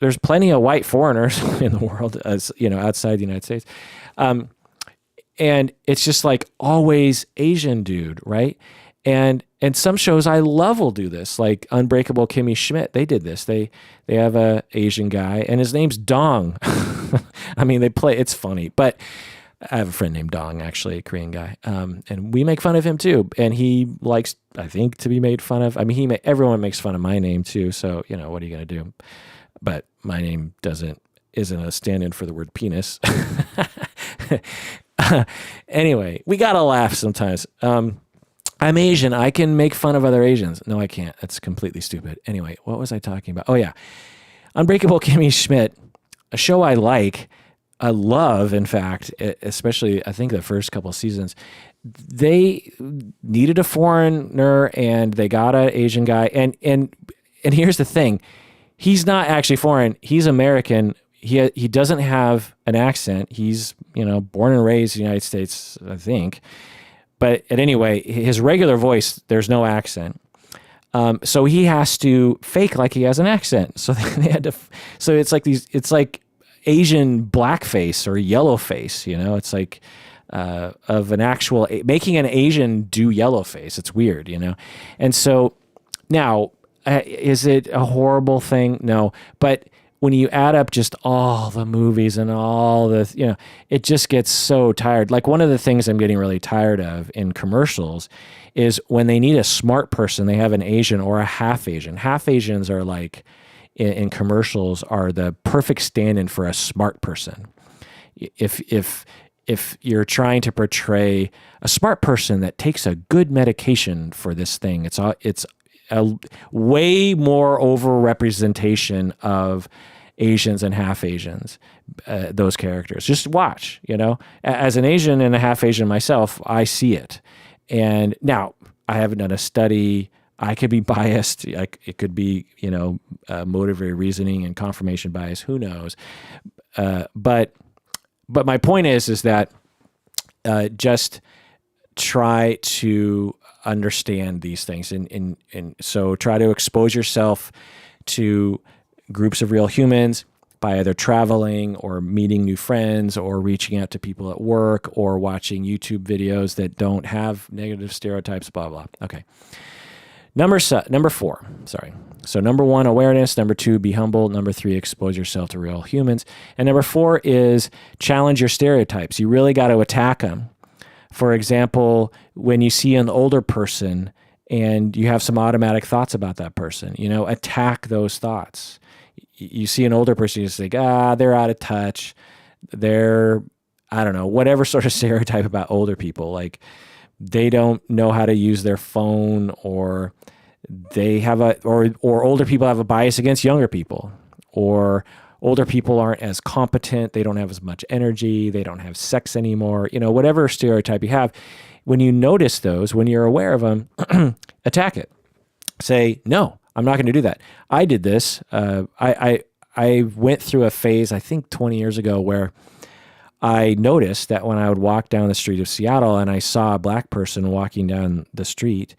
There's plenty of white foreigners in the world, as outside the United States. And it's just like always Asian dude, right? And some shows I love will do this, like Unbreakable Kimmy Schmidt. They did this. They have a Asian guy, and his name's Dong. I mean, it's funny, but I have a friend named Dong, actually, a Korean guy, and we make fun of him too. And he likes, I think, to be made fun of. I mean, everyone makes fun of my name too. So what are you gonna do? But my name isn't a stand-in for the word penis. Anyway, we gotta laugh sometimes. I'm Asian. I can make fun of other Asians. No, I can't. That's completely stupid. Anyway, what was I talking about? Oh yeah, Unbreakable Kimmy Schmidt, a show I love, in fact, especially I think the first couple of seasons. They needed a foreigner and they got an Asian guy. And here's the thing. He's not actually foreign. He's American. He doesn't have an accent. He's, born and raised in the United States, I think. But anyway, his regular voice, there's no accent. So he has to fake like he has an accent. So they had to. So it's like Asian blackface or yellowface. It's like of an actual making an Asian do yellowface. It's weird, And so now, is it a horrible thing? No, but when you add up just all the movies and all the, it just gets so tired. Like one of the things I'm getting really tired of in commercials is when they need a smart person, they have an Asian or a half Asian. Half Asians are like, in commercials, are the perfect stand-in for a smart person. If you're trying to portray a smart person that takes a good medication for this thing, it's a way more overrepresentation of Asians and half Asians, those characters. Just watch, As an Asian and a half Asian myself, I see it. And now, I haven't done a study. I could be biased. It could be, motivated reasoning and confirmation bias. Who knows? But my point is that just try to understand these things, and so try to expose yourself to groups of real humans by either traveling or meeting new friends or reaching out to people at work or watching YouTube videos that don't have negative stereotypes, blah, blah. Okay. Number 4, sorry. So number 1, awareness. Number 2, be humble. Number 3, expose yourself to real humans. And number 4 is challenge your stereotypes. You really got to attack them. For example, when you see an older person and you have some automatic thoughts about that person, attack those thoughts. You see an older person, you just think, they're out of touch. They're, I don't know, whatever sort of stereotype about older people. Like they don't know how to use their phone, or they have or older people have a bias against younger people, or older people aren't as competent. They don't have as much energy. They don't have sex anymore. Whatever stereotype you have, when you notice those, when you're aware of them, attack it. Say, no, I'm not going to do that. I did this. I went through a phase, I think 20 years ago, where I noticed that when I would walk down the street of Seattle and I saw a black person walking down the street,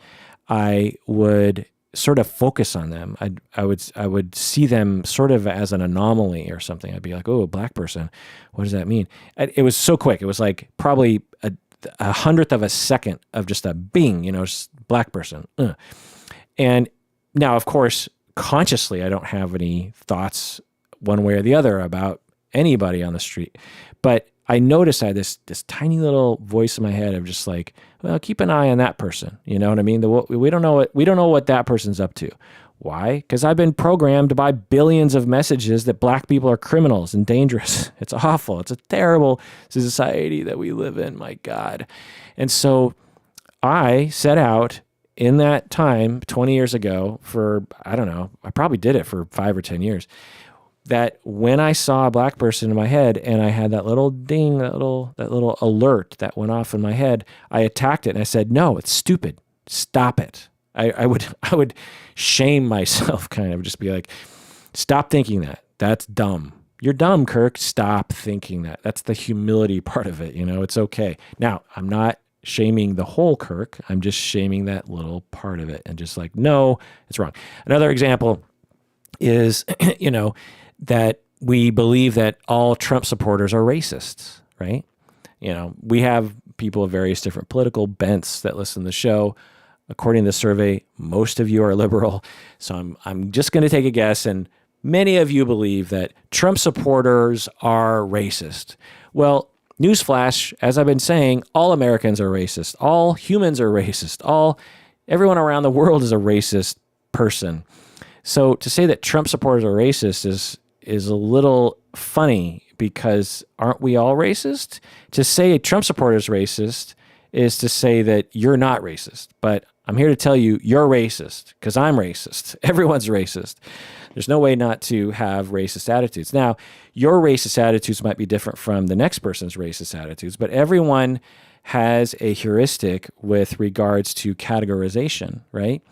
I would sort of focus on them. I would see them sort of as an anomaly or something. I'd be like, oh, a black person, what does that mean? It was so quick. It was like probably a hundredth of a second of just a bing, just black person. And now, of course, consciously, I don't have any thoughts one way or the other about anybody on the street. But I noticed I had this tiny little voice in my head of just like, well, keep an eye on that person. You know what I mean? We don't know what that person's up to. Why? Because I've been programmed by billions of messages that black people are criminals and dangerous. It's awful. It's a terrible society that we live in. My God. And so I set out in that time, 20 years ago, for, I don't know, I probably did it for 5 or 10 years, that when I saw a black person in my head and I had that little ding, that little alert that went off in my head, I attacked it and I said, no, it's stupid. Stop it. I would shame myself, kind of just be like, stop thinking that. That's dumb. You're dumb, Kirk. Stop thinking that. That's the humility part of it. It's okay. Now, I'm not shaming the whole Kirk. I'm just shaming that little part of it and just like, no, it's wrong. Another example is, that we believe that all Trump supporters are racists, right? We have people of various different political bents that listen to the show. According to the survey, most of you are liberal. So I'm just going to take a guess, and many of you believe that Trump supporters are racist. Well, newsflash, as I've been saying, all Americans are racist. All humans are racist. Everyone around the world is a racist person. So to say that Trump supporters are racist is a little funny, because aren't we all racist? To say a Trump supporter is racist is to say that you're not racist. But I'm here to tell you, you're racist, because I'm racist. Everyone's racist. There's no way not to have racist attitudes. Now, your racist attitudes might be different from the next person's racist attitudes, but everyone has a heuristic with regards to categorization, right?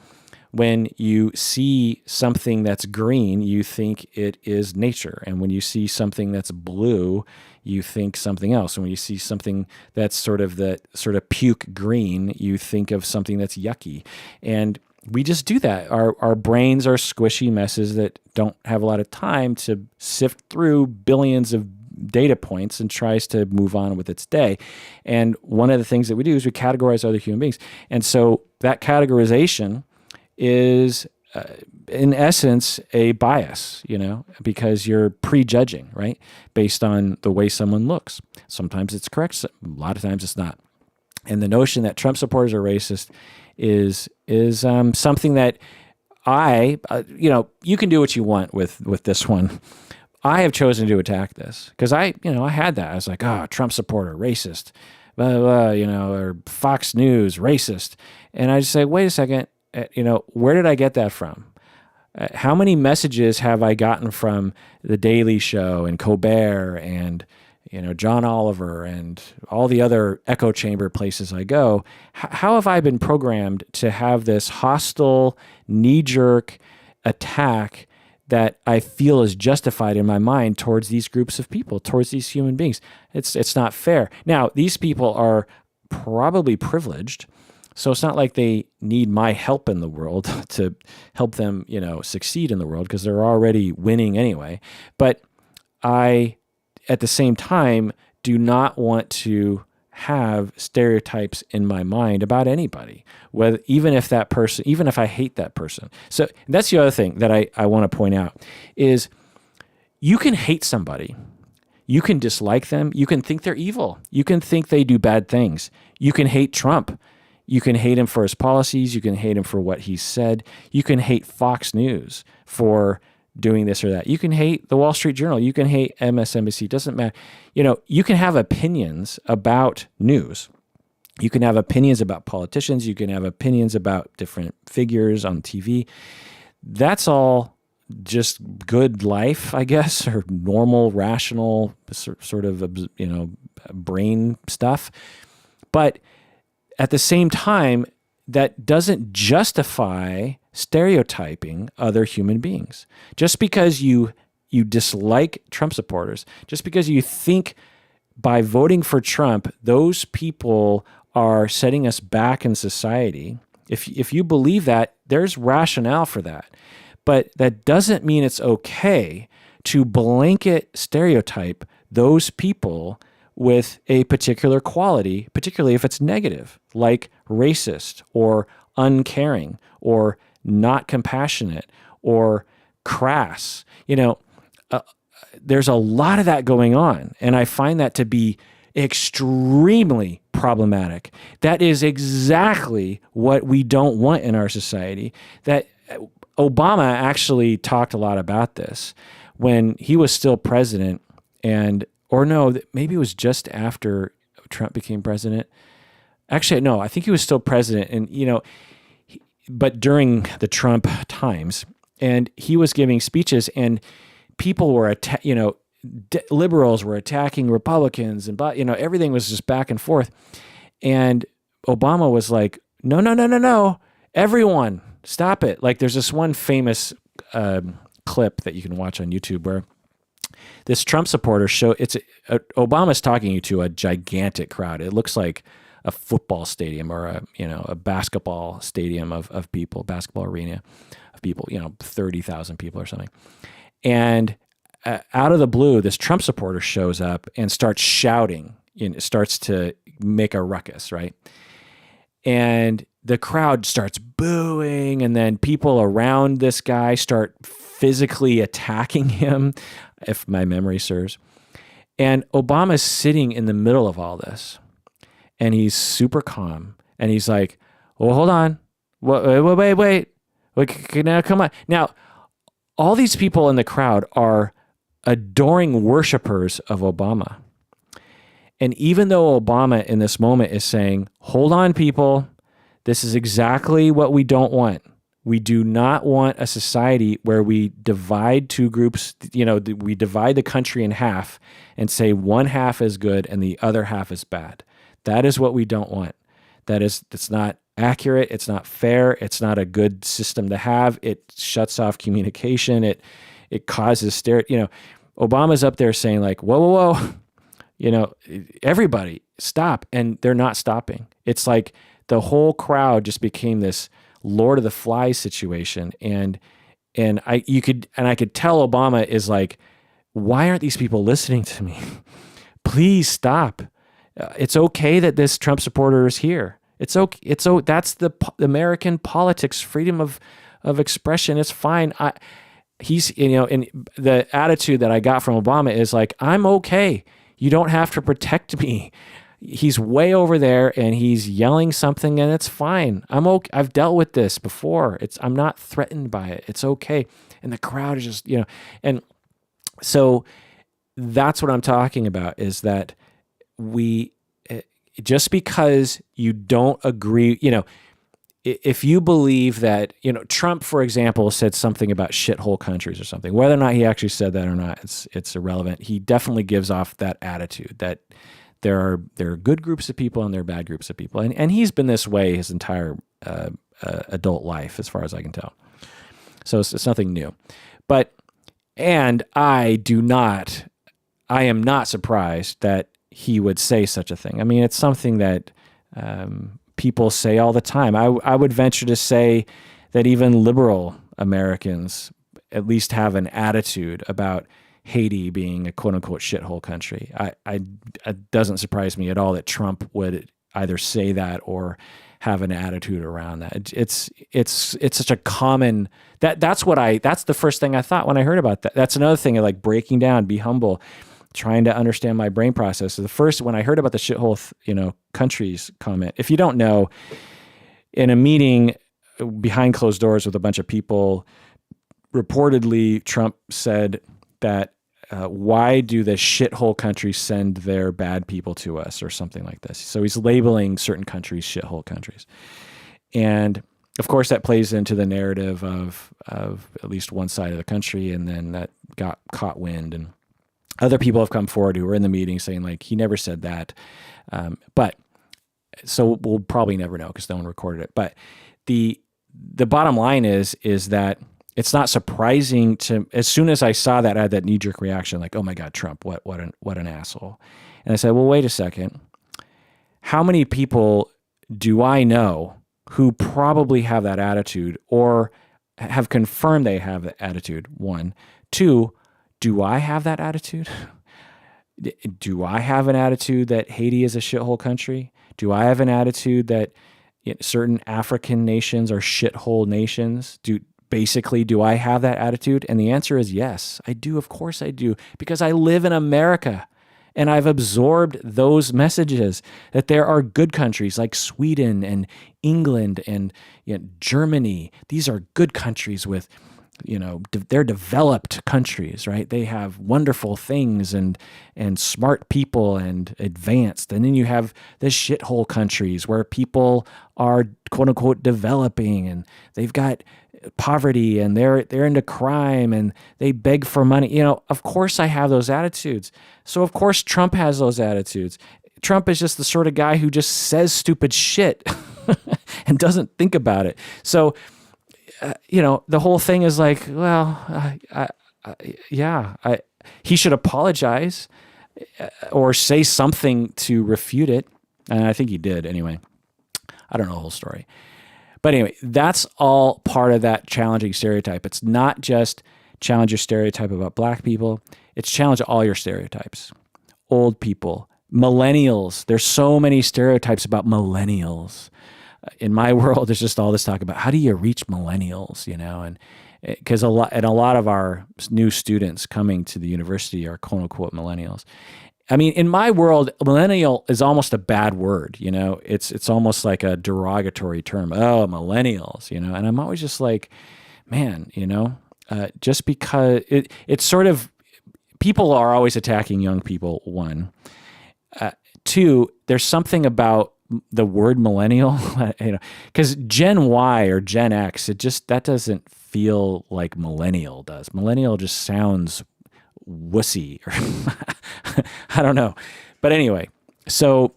When you see something that's green, you think it is nature. And when you see something that's blue, you think something else. And when you see something that's sort of puke green, you think of something that's yucky. And we just do that. Our brains are squishy messes that don't have a lot of time to sift through billions of data points and tries to move on with its day. And one of the things that we do is we categorize other human beings. And so that categorization is in essence a bias, because you're prejudging, right? Based on the way someone looks. Sometimes it's correct. A lot of times it's not. And the notion that Trump supporters are racist is something that you can do what you want with this one. I have chosen to attack this because I had that. I was like, Trump supporter, racist, blah, blah, blah, or Fox News, racist. And I just say, wait a second, where did I get that from? How many messages have I gotten from The Daily Show and Colbert and John Oliver and all the other echo chamber places I go? How have I been programmed to have this hostile, knee-jerk attack that I feel is justified in my mind towards these groups of people, towards these human beings? It's not fair. Now, these people are probably privileged, so it's not like they need my help in the world to help them, succeed in the world, because they're already winning anyway. But I, at the same time, do not want to have stereotypes in my mind about anybody, even if I hate that person. So that's the other thing that I want to point out is you can hate somebody. You can dislike them. You can think they're evil. You can think they do bad things. You can hate Trump. You can hate him for his policies. You can hate him for what he said. You can hate Fox News for doing this or that. You can hate the Wall Street Journal. You can hate MSNBC. It doesn't matter. You can have opinions about news. You can have opinions about politicians. You can have opinions about different figures on TV. That's all just good life, I guess, or normal, rational sort of, brain stuff. But at the same time, that doesn't justify stereotyping other human beings. Just because you dislike Trump supporters, just because you think by voting for Trump, those people are setting us back in society, If you believe that, there's rationale for that. But that doesn't mean it's okay to blanket stereotype those people with a particular quality, particularly if it's negative, like racist or uncaring or not compassionate or crass. There's a lot of that going on, and I find that to be extremely problematic. That is exactly what we don't want in our society. That Obama actually talked a lot about this when he was still president, or no, maybe it was just after Trump became president. Actually, no, I think he was still president, and but during the Trump times, and he was giving speeches, and people were, liberals were attacking Republicans, and everything was just back and forth. And Obama was like, no, no, no, no, no, everyone, stop it. Like, there's this one famous clip that you can watch on YouTube where this Trump supporter Obama's talking to a gigantic crowd. It looks like a football stadium or a basketball stadium of people, basketball arena of people, 30,000 people or something. And out of the blue, this Trump supporter shows up and starts shouting, starts to make a ruckus, right? And the crowd starts booing, and then people around this guy start physically attacking him, if my memory serves. And Obama's sitting in the middle of all this, and he's super calm, and he's like, well, hold on. Wait. Now, come on. Now, all these people in the crowd are adoring worshipers of Obama. And even though Obama in this moment is saying, hold on, people, this is exactly what we don't want. We do not want a society where we divide two groups, we divide the country in half and say one half is good and the other half is bad. That is what we don't want. It's not accurate. It's not fair. It's not a good system to have. It shuts off communication. It causes Obama's up there saying like, whoa, everybody stop. And they're not stopping. It's like the whole crowd just became this Lord of the Flies situation. And I could tell Obama is like, why aren't these people listening to me? Please stop. It's okay that this Trump supporter is here. It's okay. That's the American politics, freedom of expression. It's fine. He's, and the attitude that I got from Obama is like, I'm okay. You don't have to protect me. He's way over there and he's yelling something and it's fine. I'm okay. I've dealt with this before. I'm not threatened by it. It's okay. And the crowd is just, and so that's what I'm talking about is that just because you don't agree, if you believe that, Trump, for example, said something about shithole countries or something, whether or not he actually said that or not, it's irrelevant. He definitely gives off that attitude that there are good groups of people and there are bad groups of people. And he's been this way his entire adult life, as far as I can tell. So it's nothing new. And I am not surprised that he would say such a thing. I mean, it's something that people say all the time. I would venture to say that even liberal Americans at least have an attitude about Haiti being a quote-unquote shithole country. It doesn't surprise me at all that Trump would either say that or have an attitude around that. It's such a common that's the first thing I thought when I heard about that. That's another thing of like breaking down, be humble, trying to understand my brain process. So the first, when I heard about the shithole, countries comment, if you don't know, in a meeting behind closed doors with a bunch of people, reportedly Trump said that why do the shithole countries send their bad people to us or something like this? So he's labeling certain countries shithole countries. And of course that plays into the narrative of at least one side of the country, and then that got caught wind, and other people have come forward who were in the meeting saying like, he never said that. But so we'll probably never know because no one recorded it. But the bottom line is that it's not surprising as soon as I saw that, I had that knee-jerk reaction, like, oh my God, Trump, what an asshole. And I said, well, wait a second. How many people do I know who probably have that attitude or have confirmed they have that attitude. One. Two, do I have that attitude? Do I have an attitude that Haiti is a shithole country? Do I have an attitude that certain African nations are shithole nations? Do I have that attitude? And the answer is yes, I do. Of course I do, because I live in America and I've absorbed those messages that there are good countries like Sweden and England and Germany. These are good countries with, they're developed countries, right? They have wonderful things and smart people and advanced. And then you have the shithole countries where people are quote unquote developing and they've got poverty and they're into crime and they beg for money. Of course I have those attitudes. So of course Trump has those attitudes. Trump is just the sort of guy who just says stupid shit and doesn't think about it. So the whole thing is like, well, he should apologize or say something to refute it. And I think he did anyway. I don't know the whole story. But anyway, that's all part of that challenging stereotype. It's not just challenge your stereotype about black people. It's challenge all your stereotypes. Old people, millennials. There's so many stereotypes about millennials. In my world, there's just all this talk about how do you reach millennials, and because a lot of our new students coming to the university are quote unquote millennials. I mean, in my world, millennial is almost a bad word. It's almost like a derogatory term. Oh, millennials, and I'm always just like, man, just because it's sort of, people are always attacking young people. One, two, there's something about the word millennial, because Gen Y or Gen X, that doesn't feel like millennial does. Millennial just sounds wussy, or I don't know. But anyway, so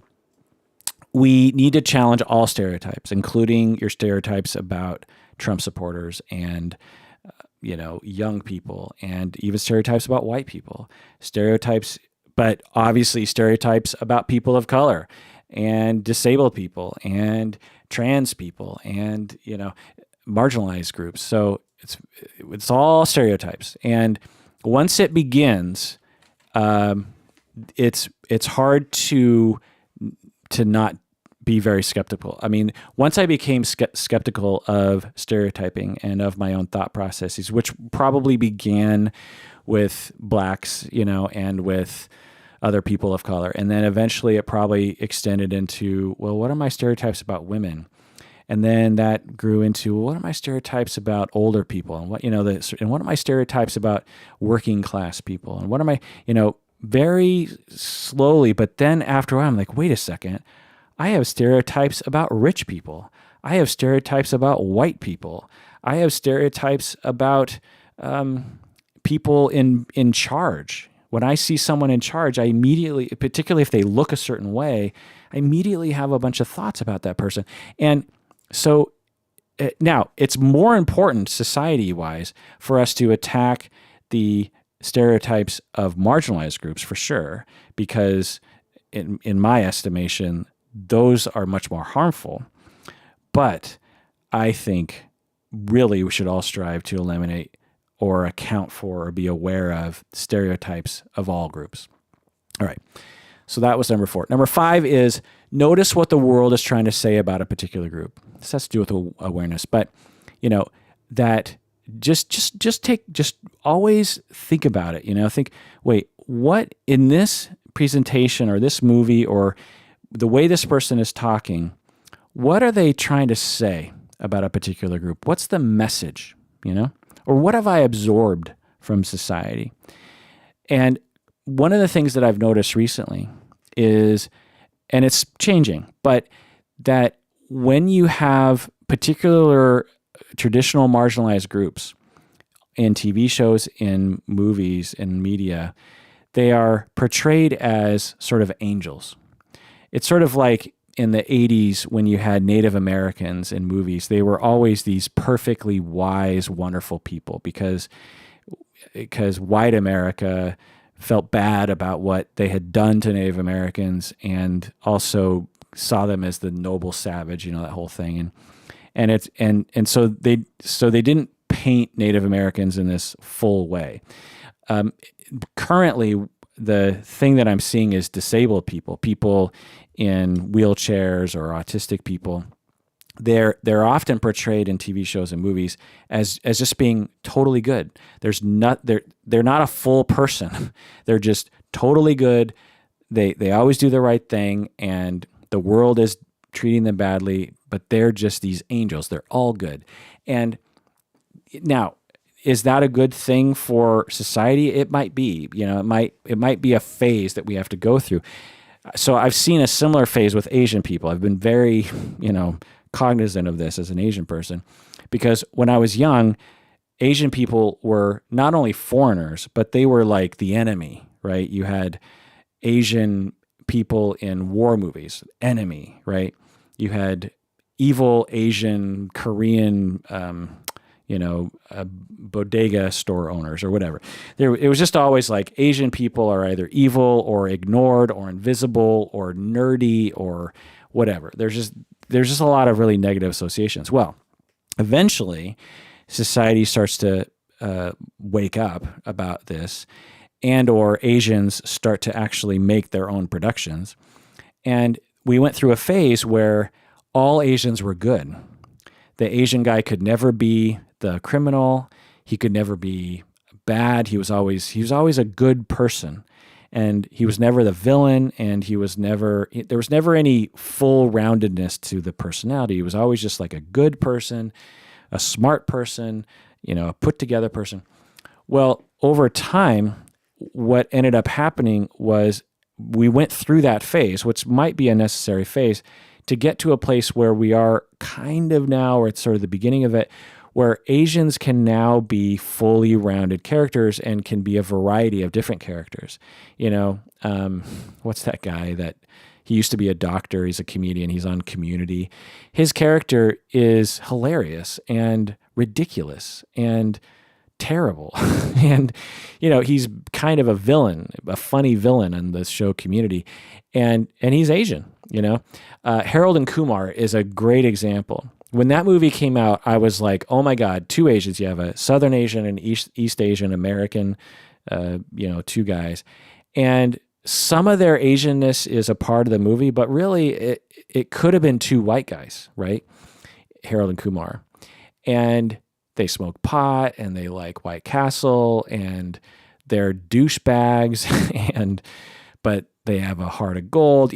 we need to challenge all stereotypes, including your stereotypes about Trump supporters and young people, and even stereotypes about white people, but obviously stereotypes about people of color and disabled people and trans people and marginalized groups. So it's all stereotypes, and once it begins, it's hard to not be very skeptical. I mean, once I became skeptical of stereotyping and of my own thought processes, which probably began with blacks, and with other people of color. And then eventually it probably extended into, well, what are my stereotypes about women? And then that grew into, what are my stereotypes about older people? And what are my stereotypes about working class people? And what are my, very slowly, but then after a while, I'm like, wait a second, I have stereotypes about rich people. I have stereotypes about white people. I have stereotypes about people in charge. When I see someone in charge, I immediately, particularly if they look a certain way, I immediately have a bunch of thoughts about that person. And so now it's more important society-wise for us to attack the stereotypes of marginalized groups for sure, because in my estimation, those are much more harmful. But I think really we should all strive to eliminate or account for or be aware of stereotypes of all groups. All right. So that was number 4. Number 5 is notice what the world is trying to say about a particular group. This has to do with awareness, but that just always think about it. Think, wait, what in this presentation or this movie or the way this person is talking, what are they trying to say about a particular group? What's the message, Or what have I absorbed from society? And one of the things that I've noticed recently is, and it's changing, but that when you have particular traditional marginalized groups in TV shows, in movies, in media, they are portrayed as sort of angels. It's sort of like in the 80s when you had Native Americans in movies. They were always these perfectly wise, wonderful people because white America felt bad about what they had done to Native Americans and also saw them as the noble savage, that whole thing. and so they didn't paint Native Americans in this full way. Currently, the thing that I'm seeing is disabled people in wheelchairs or autistic people. They're often portrayed in TV shows and movies as just being totally good. They're not a full person. They're just totally good. They always do the right thing, and the world is treating them badly, but they're just these angels. They're all good. And now, is that a good thing for society? It might be. It might be a phase that we have to go through. So I've seen a similar phase with Asian people. I've been very, cognizant of this as an Asian person, because when I was young, Asian people were not only foreigners, but they were like the enemy, right? You had Asian people in war movies, enemy, right? You had evil Asian, Korean, bodega store owners or whatever. It was just always like Asian people are either evil or ignored or invisible or nerdy or whatever. There's just a lot of really negative associations. Well, eventually, society starts to wake up about this, and or Asians start to actually make their own productions. And we went through a phase where all Asians were good. The Asian guy could never be the criminal. He could never be bad. He was always a good person. And he was never the villain, and there was never any full roundedness to the personality. He was always just like a good person, a smart person, a put together person. Well, over time, what ended up happening was we went through that phase, which might be a necessary phase, to get to a place where we are kind of now, or it's sort of the beginning of it, where Asians can now be fully rounded characters and can be a variety of different characters. What's that guy that he used to be a doctor? He's a comedian. He's on Community. His character is hilarious and ridiculous and terrible. And, he's kind of a villain, a funny villain on the show Community. And he's Asian, Harold and Kumar is a great example. When that movie came out, I was like, oh my God, two Asians. You have a Southern Asian and East Asian American, two guys. And some of their Asianness is a part of the movie, but really it could have been two white guys, right? Harold and Kumar. And they smoke pot and they like White Castle and they're douchebags but they have a heart of gold,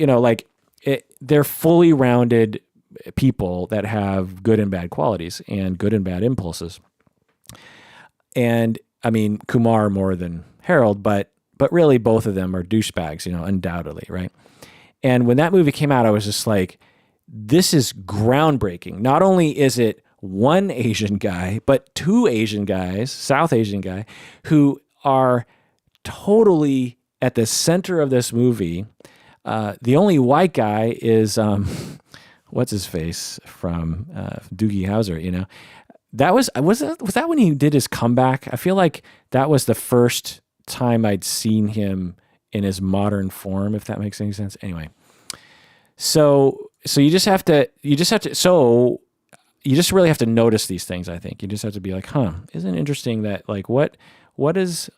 they're fully rounded people that have good and bad qualities and good and bad impulses. And I mean, Kumar more than Harold, but really both of them are douchebags, undoubtedly, right? And when that movie came out, I was just like, this is groundbreaking. Not only is it one Asian guy, but two Asian guys, South Asian guy, who are totally at the center of this movie. The only white guy is what's his face from Doogie Howser, That was that when he did his comeback? I feel like that was the first time I'd seen him in his modern form, if that makes any sense. Anyway, so you just really have to notice these things. I think you just have to be like, isn't it interesting that like what's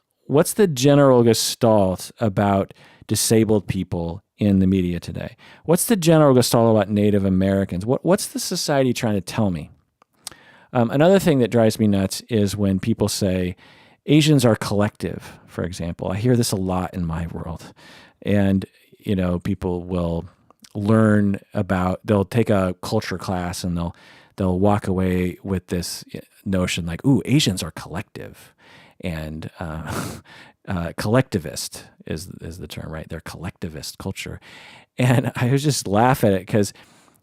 the general gestalt about disabled people in the media today? What's the general gestalt about Native Americans? What's the society trying to tell me? Another thing that drives me nuts is when people say Asians are collective, for example. I hear this a lot in my world. And, people will they'll take a culture class and they'll walk away with this notion like, ooh, Asians are collective. And collectivist is the term, right? They're collectivist culture. And I was just laugh at it because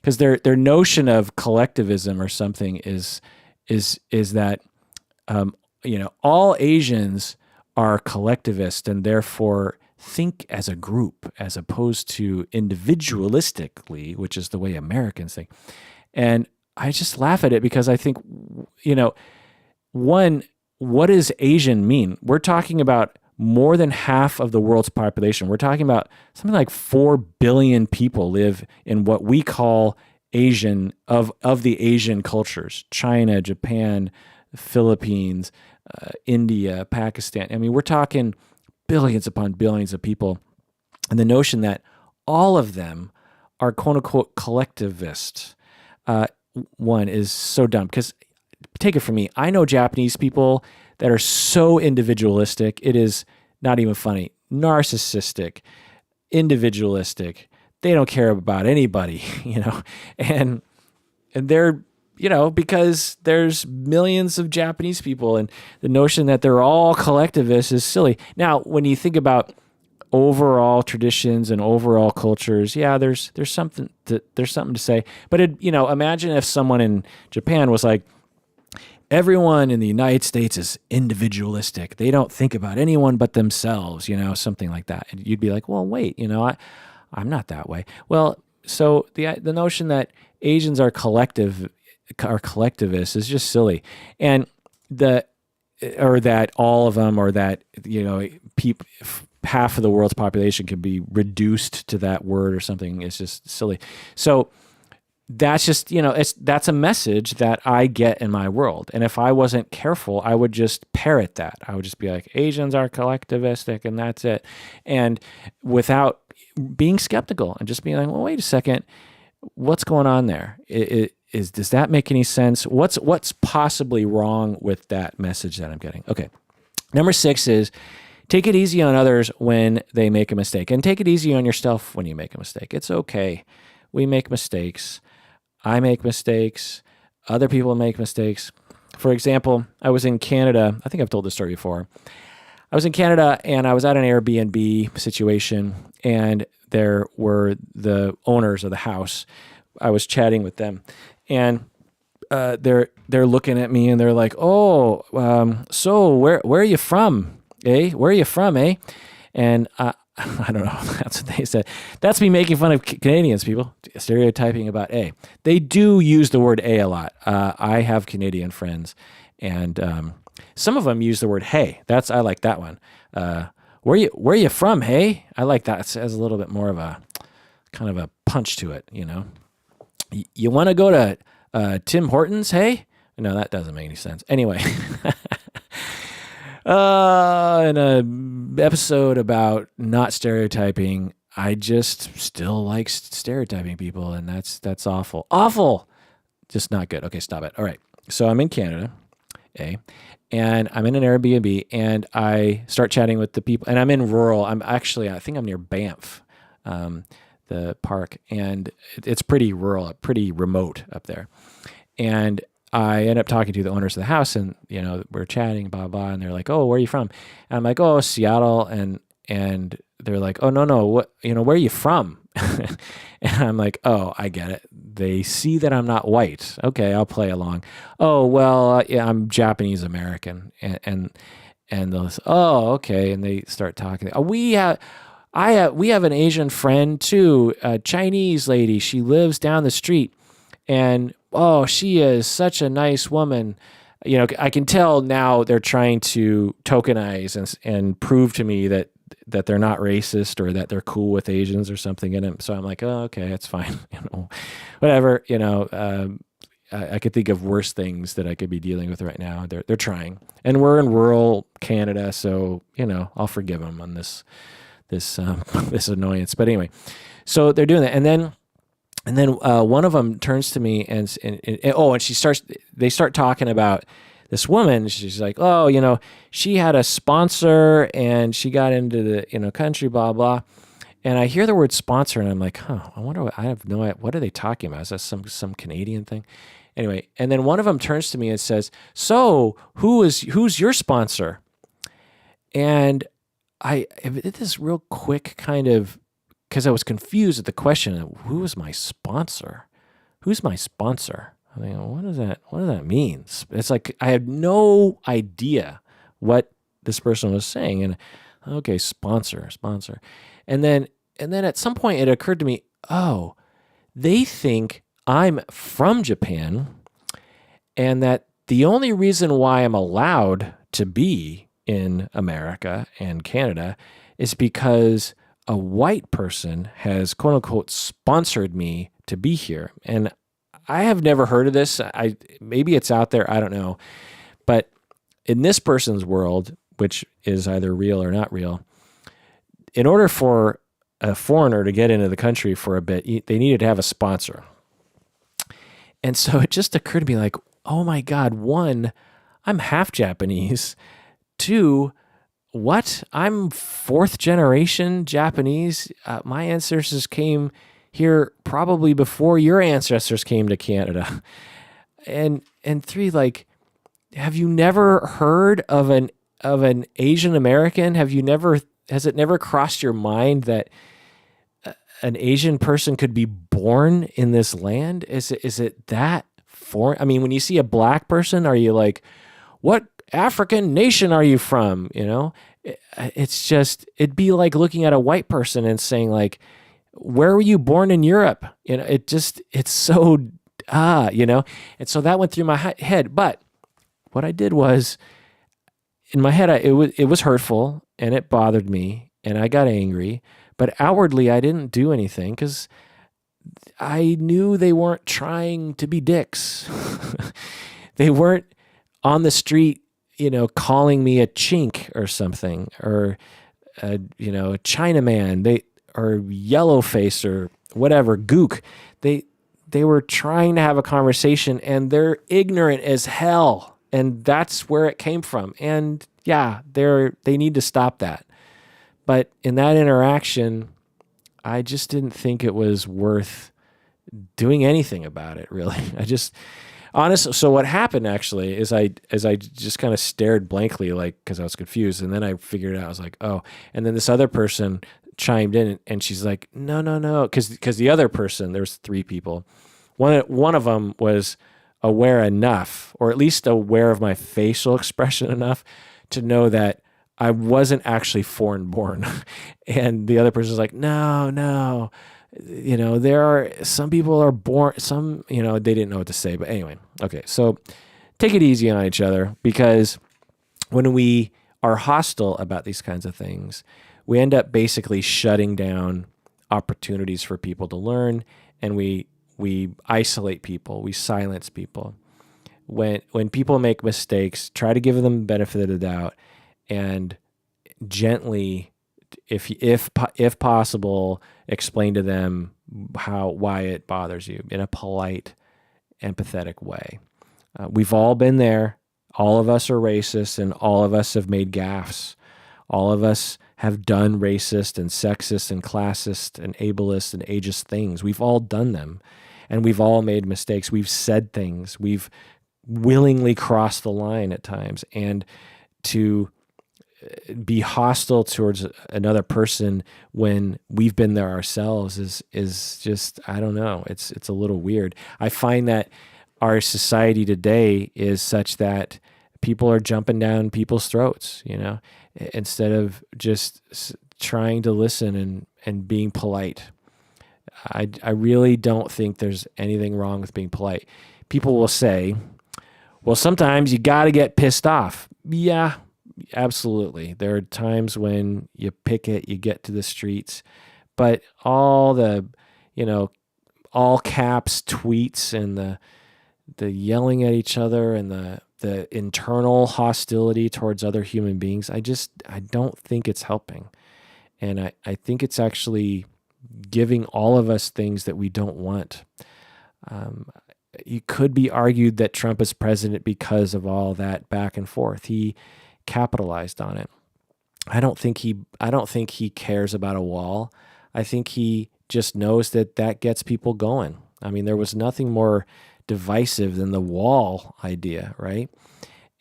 their notion of collectivism or something is that all Asians are collectivist and therefore think as a group as opposed to individualistically, which is the way Americans think. And I just laugh at it because I think, one, what does Asian mean? We're talking about more than half of the world's population. We're talking about something like 4 billion people live in what we call Asian of the Asian cultures, China, Japan, Philippines, India, Pakistan. I mean, we're talking billions upon billions of people. And the notion that all of them are quote unquote collectivists, one is so dumb. Because take it from me, I know Japanese people that are so individualistic. It is not even funny. Narcissistic, individualistic. They don't care about anybody, and they're, because there's millions of Japanese people, and the notion that they're all collectivists is silly. Now, when you think about overall traditions and overall cultures, yeah, there's something to say. But imagine if someone in Japan was like, everyone in the United States is individualistic. They don't think about anyone but themselves, something like that. And you'd be like, well, wait, I'm not that way. Well, so the notion that Asians are collectivists is just silly. And or that all of them, or that, half of the world's population can be reduced to that word or something. It's just silly. So that's just, that's a message that I get in my world. And if I wasn't careful, I would just parrot that. I would just be like, Asians are collectivistic, and that's it. And without being skeptical and just being like, well, wait a second, what's going on there? Does that make any sense? What's possibly wrong with that message that I'm getting? Okay. Number 6 is take it easy on others when they make a mistake, and take it easy on yourself when you make a mistake. It's okay. We make mistakes. I make mistakes. Other people make mistakes. For example, I was in Canada. I think I've told this story before. I was in Canada and I was at an Airbnb situation, and there were the owners of the house. I was chatting with them, and they're looking at me and they're like, "Oh, so where are you from? Where are you from? And I don't know. That's what they said. That's me making fun of Canadians, people stereotyping about A. They do use the word A lot. I have Canadian friends, and some of them use the word hey. I like that one. Where you from? Hey, I like that. It has a little bit more of a kind of a punch to it. You want to go to Tim Hortons? Hey, no, that doesn't make any sense. Anyway. In a episode about not stereotyping, I just still like stereotyping people, and that's awful. Awful! Just not good. Okay, stop it. All right. So I'm in Canada, and I'm in an Airbnb, and I start chatting with the people, and I'm in rural. I think I'm near Banff, the park, and it's pretty rural, pretty remote up there. And I end up talking to the owners of the house, and we're chatting, blah blah, and they're like, "Oh, where are you from?" And I'm like, "Oh, Seattle," and they're like, "Oh, no, what? Where are you from?" And I'm like, "Oh, I get it. They see that I'm not white. Okay, I'll play along. Oh, well, yeah, I'm Japanese American," and they'll say, "Oh, okay," and they start talking. We have an Asian friend too, a Chinese lady. She lives down the street, and oh, she is such a nice woman. I can tell now they're trying to tokenize and prove to me that they're not racist, or that they're cool with Asians or something in it. So I'm like, oh, okay, that's fine. Whatever. I could think of worse things that I could be dealing with right now. They're trying, and we're in rural Canada, so I'll forgive them on this this annoyance. But anyway, so they're doing that, and then one of them turns to me and they start talking about this woman. She's like, oh, she had a sponsor and she got into the, country, blah, blah. And I hear the word sponsor and I'm like, I wonder I have no idea. What are they talking about? Is that some Canadian thing? Anyway. And then one of them turns to me and says, so who's your sponsor? And I did this real quick kind of, because I was confused at the question, who is my sponsor? Who's my sponsor? I mean, what does that mean? It's like I had no idea what this person was saying. And okay, sponsor. And then at some point it occurred to me, oh, they think I'm from Japan, and that the only reason why I'm allowed to be in America and Canada is because a white person has, quote unquote, sponsored me to be here. And I have never heard of this. Maybe it's out there. I don't know. But in this person's world, which is either real or not real, in order for a foreigner to get into the country for a bit, they needed to have a sponsor. And so it just occurred to me like, oh my God, one, I'm half Japanese. Two, what? I'm fourth generation Japanese. My ancestors came here probably before your ancestors came to Canada. And three, like, have you never heard of an Asian American? Has it never crossed your mind that an Asian person could be born in this land? Is it that foreign? I mean, when you see a black person, are you like, what African nation are you from? You know, it's just, it'd be like looking at a white person and saying like, where were you born in Europe? You know, it's so, you know, and so that went through my head. But what I did was, in my head, it was hurtful and it bothered me and I got angry, but outwardly I didn't do anything because I knew they weren't trying to be dicks. They weren't on the street, you know, calling me a chink or something, or you know, a Chinaman, or yellow face or whatever, gook. They were trying to have a conversation and they're ignorant as hell. And that's where it came from. And yeah, they need to stop that. But in that interaction, I just didn't think it was worth doing anything about it, really. Honestly, so what happened actually is I just kind of stared blankly, like, because I was confused. And then I figured it out. I was like, oh. And then this other person chimed in and she's like, no. Because the other person, there's three people. One of them was aware enough, or at least aware of my facial expression enough to know that I wasn't actually foreign born. And the other person's like, no, you know, there are some people are born, some, you know, they didn't know what to say. But anyway, okay. So take it easy on each other, because when we are hostile about these kinds of things, we end up basically shutting down opportunities for people to learn, and we isolate people, we silence people. When people make mistakes, try to give them the benefit of the doubt, and gently, if possible, explain to them why it bothers you in a polite, empathetic way. We've all been there. All of us are racist, and all of us have made gaffes. All of us have done racist and sexist and classist and ableist and ageist things. We've all done them, and we've all made mistakes. We've said things. We've willingly crossed the line at times, and to be hostile towards another person when we've been there ourselves is just, I don't know. It's a little weird. I find that our society today is such that people are jumping down people's throats, you know, instead of just trying to listen and being polite. I really don't think there's anything wrong with being polite. People will say, well, sometimes you got to get pissed off. Yeah, absolutely. There are times when you picket, you get to the streets, but all the, you know, all caps tweets and the yelling at each other and the internal hostility towards other human beings, I don't think it's helping. And I think it's actually giving all of us things that we don't want. You could be argued that Trump is president because of all that back and forth. He capitalized on it. I don't think he cares about a wall. I think he just knows that gets people going. I mean, there was nothing more divisive than the wall idea, right?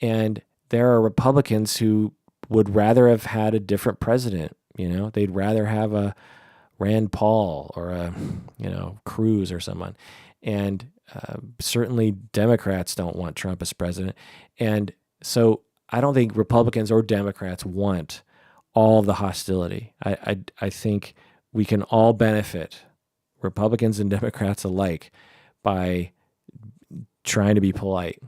And there are Republicans who would rather have had a different president. You know, they'd rather have a Rand Paul or a, you know, Cruz or someone. And certainly Democrats don't want Trump as president. And so I don't think Republicans or Democrats want all of the hostility. I think we can all benefit, Republicans and Democrats alike, by trying to be polite.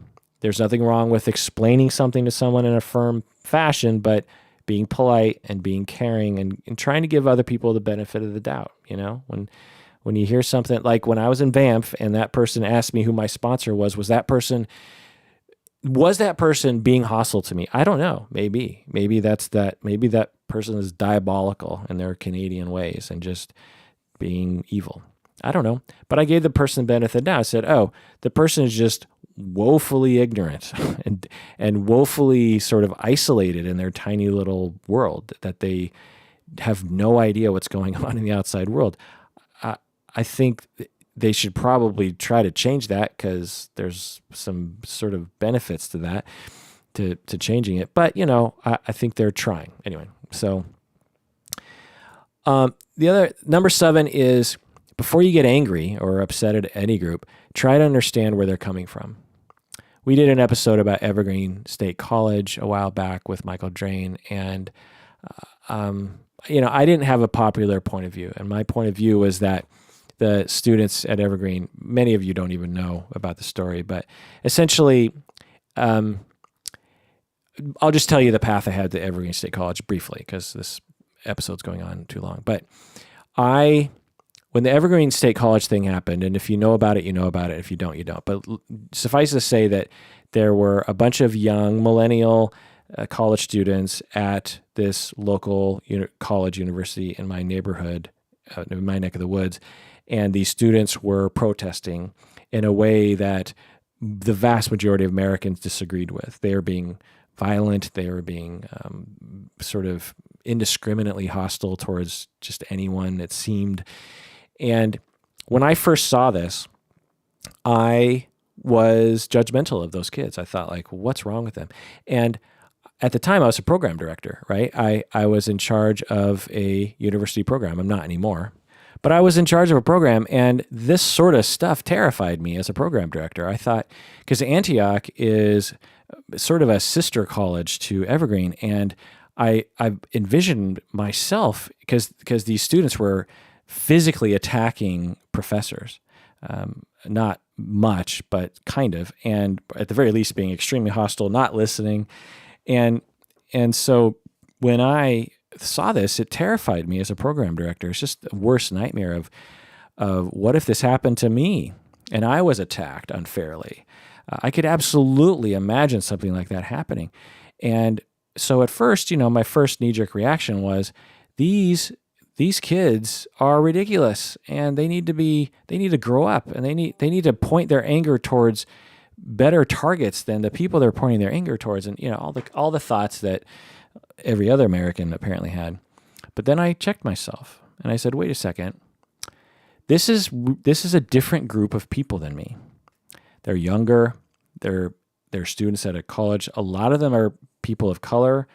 There's nothing wrong with explaining something to someone in a firm fashion, but being polite and being caring and trying to give other people the benefit of the doubt. You know, When you hear something like when I was in Banff and that person asked me who my sponsor was that person being hostile to me? I don't know. Maybe that person is diabolical in their Canadian ways and just being evil. I don't know. But I gave the person the benefit of the doubt. I said, oh, the person is just woefully ignorant and woefully sort of isolated in their tiny little world, that they have no idea what's going on in the outside world. I think they should probably try to change that, because there's some sort of benefits to that, to changing it. But, I think they're trying. Anyway, so the other, number 7 is, before you get angry or upset at any group, try to understand where they're coming from. We did an episode about Evergreen State College a while back with Michael Drain, and I didn't have a popular point of view, and my point of view was that the students at Evergreen, many of you don't even know about the story, but essentially, I'll just tell you the path I had to Evergreen State College briefly, because this episode's going on too long. But when the Evergreen State College thing happened, and if you know about it, you know about it. If you don't, you don't. But suffice to say that there were a bunch of young millennial college students at this local college university in my neighborhood, in my neck of the woods, and these students were protesting in a way that the vast majority of Americans disagreed with. They were being violent. They were being sort of indiscriminately hostile towards just anyone, it seemed. And when I first saw this, I was judgmental of those kids. I thought, like, what's wrong with them? And at the time, I was a program director, right? I was in charge of a university program. I'm not anymore. But I was in charge of a program, and this sort of stuff terrified me as a program director. I thought, because Antioch is sort of a sister college to Evergreen, and I envisioned myself, because these students were physically attacking professors, not much, but kind of, and at the very least being extremely hostile, not listening. And so when I saw this, it terrified me as a program director. It's just the worst nightmare of what if this happened to me and I was attacked unfairly? I could absolutely imagine something like that happening. And so at first, my first knee-jerk reaction was, these kids are ridiculous, and they need to grow up, and they need to point their anger towards better targets than the people they're pointing their anger towards, and all the thoughts that every other American apparently had. But then I checked myself, and I said, wait a second, this is a different group of people than me. They're younger. They're students at a college. A lot of them are people of color.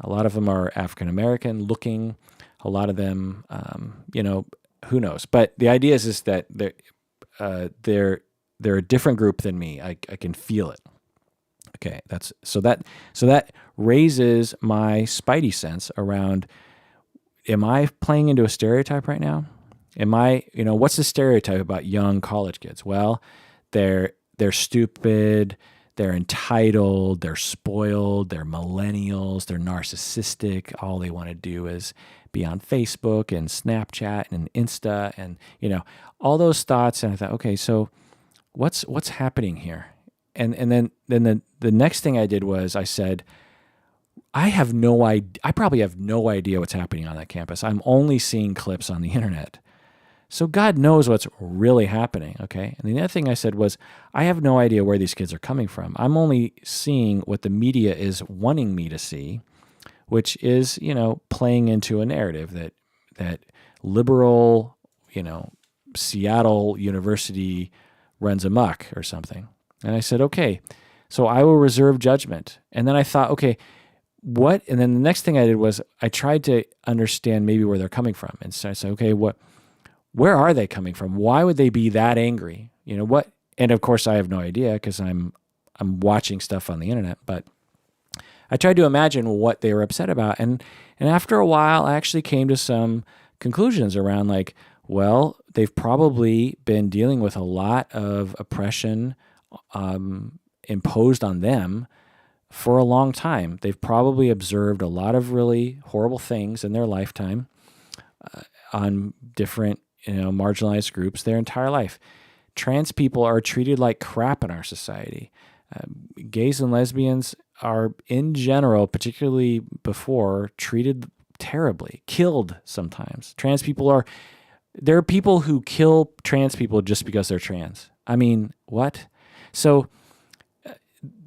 A lot of them are African American looking. A lot of them, who knows? But the idea is that they're a different group than me. I can feel it. Okay, so that raises my spidey sense around, am I playing into a stereotype right now? What's the stereotype about young college kids? Well, they're stupid, they're entitled, they're spoiled, they're millennials, they're narcissistic. All they want to do is be on Facebook and Snapchat and Insta and, all those thoughts. And I thought, okay, so what's happening here? And then the next thing I did was I said, I probably have no idea what's happening on that campus. I'm only seeing clips on the internet. So God knows what's really happening, okay? And the other thing I said was, I have no idea where these kids are coming from. I'm only seeing what the media is wanting me to see, which is, playing into a narrative that liberal, Seattle University runs amok or something. And I said, okay, so I will reserve judgment. And then I thought, okay, what? And then the next thing I did was I tried to understand maybe where they're coming from. And so I said, okay, where are they coming from? Why would they be that angry? What? And of course, I have no idea because I'm watching stuff on the internet. But I tried to imagine what they were upset about, and after a while, I actually came to some conclusions around like, well, they've probably been dealing with a lot of oppression imposed on them for a long time. They've probably observed a lot of really horrible things in their lifetime on different marginalized groups their entire life. Trans people are treated like crap in our society. Gays and lesbians are, in general, particularly before, treated terribly, killed sometimes. There are people who kill trans people just because they're trans. I mean, what? So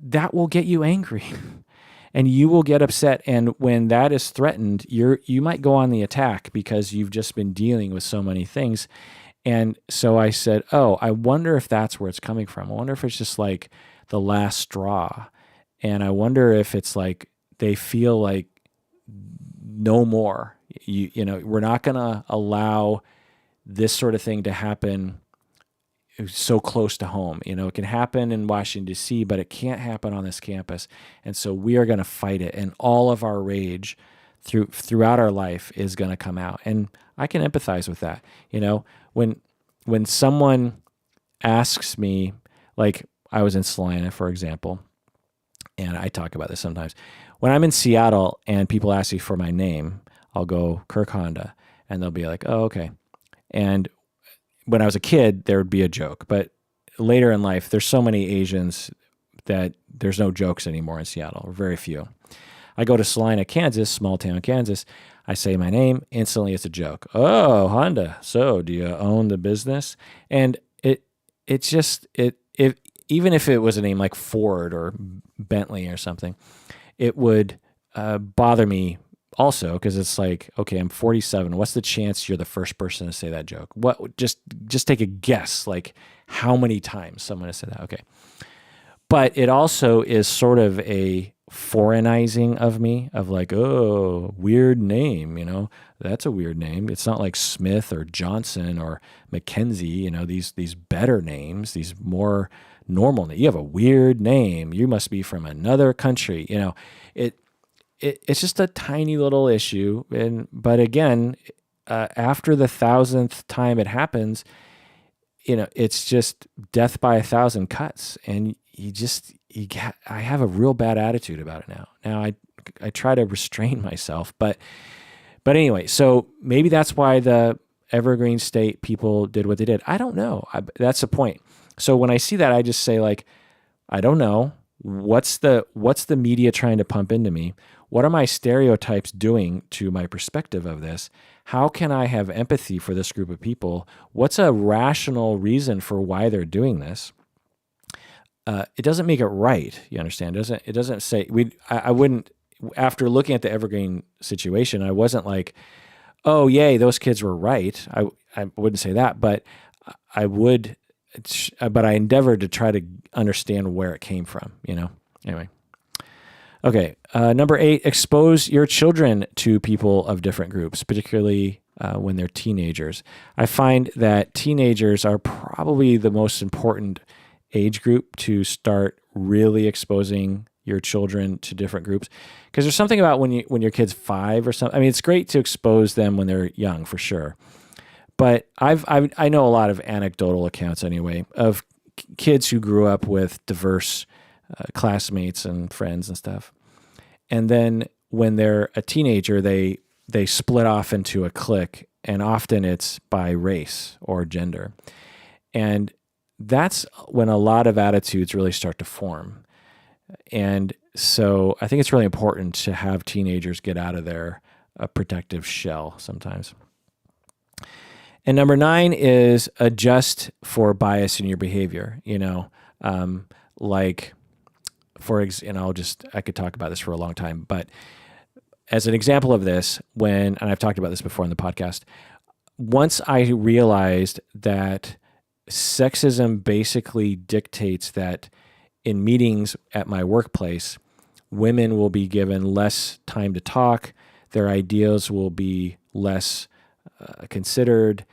that will get you angry. And you will get upset, and when that is threatened, you might go on the attack because you've just been dealing with so many things. And so I said, oh, I wonder if that's where it's coming from. I wonder if it's just like the last straw. And I wonder if it's like they feel like no more. We're not going to allow this sort of thing to happen so close to home. It can happen in Washington, D.C., but it can't happen on this campus. And so we are going to fight it. And all of our rage throughout our life is going to come out. And I can empathize with that. When someone asks me, like I was in Salina, for example, and I talk about this sometimes. When I'm in Seattle and people ask me for my name, I'll go Kirk Honda, and they'll be like, oh, okay. And when I was a kid, there would be a joke, but later in life, there's so many Asians that there's no jokes anymore in Seattle, or very few. I go to Salina, Kansas, small town Kansas. I say my name, instantly it's a joke. Oh, Honda. So do you own the business? And even if it was a name like Ford or Bentley or something, it would bother me also, because it's like, okay, I'm 47. What's the chance you're the first person to say that joke? What? Just take a guess, like how many times someone has said that. Okay. But it also is sort of a foreignizing of me, of like, oh, weird name, that's a weird name. It's not like Smith or Johnson or Mackenzie, these better names, these more normal names. You have a weird name. You must be from another country. It's just a tiny little issue. But again, after the 1,000th time it happens, it's just death by 1,000 cuts. And I have a real bad attitude about it now. Now I try to restrain myself, but anyway, so maybe that's why the Evergreen State people did what they did. I don't know. That's the point. So when I see that, I just say like, I don't know. What's the media trying to pump into me? What are my stereotypes doing to my perspective of this? How can I have empathy for this group of people? What's a rational reason for why they're doing this? It doesn't make it right. You understand? It doesn't say I wouldn't. After looking at the Evergreen situation, I wasn't like, oh yay, those kids were right. I wouldn't say that, but I would. But I endeavored to try to understand where it came from. Anyway. Okay. Number 8, expose your children to people of different groups, particularly when they're teenagers. I find that teenagers are probably the most important age group to start really exposing your children to different groups, because there's something about when your kid's 5 or something. I mean, it's great to expose them when they're young, for sure. But I know a lot of anecdotal accounts anyway of kids who grew up with diverse classmates and friends and stuff, and then when they're a teenager, they split off into a clique, and often it's by race or gender, and that's when a lot of attitudes really start to form. And so I think it's really important to have teenagers get out of their protective shell sometimes. And number 9 is adjust for bias in your behavior. Like I could talk about this for a long time, but as an example of this, and I've talked about this before in the podcast, once I realized that sexism basically dictates that in meetings at my workplace, women will be given less time to talk, their ideas will be less considered,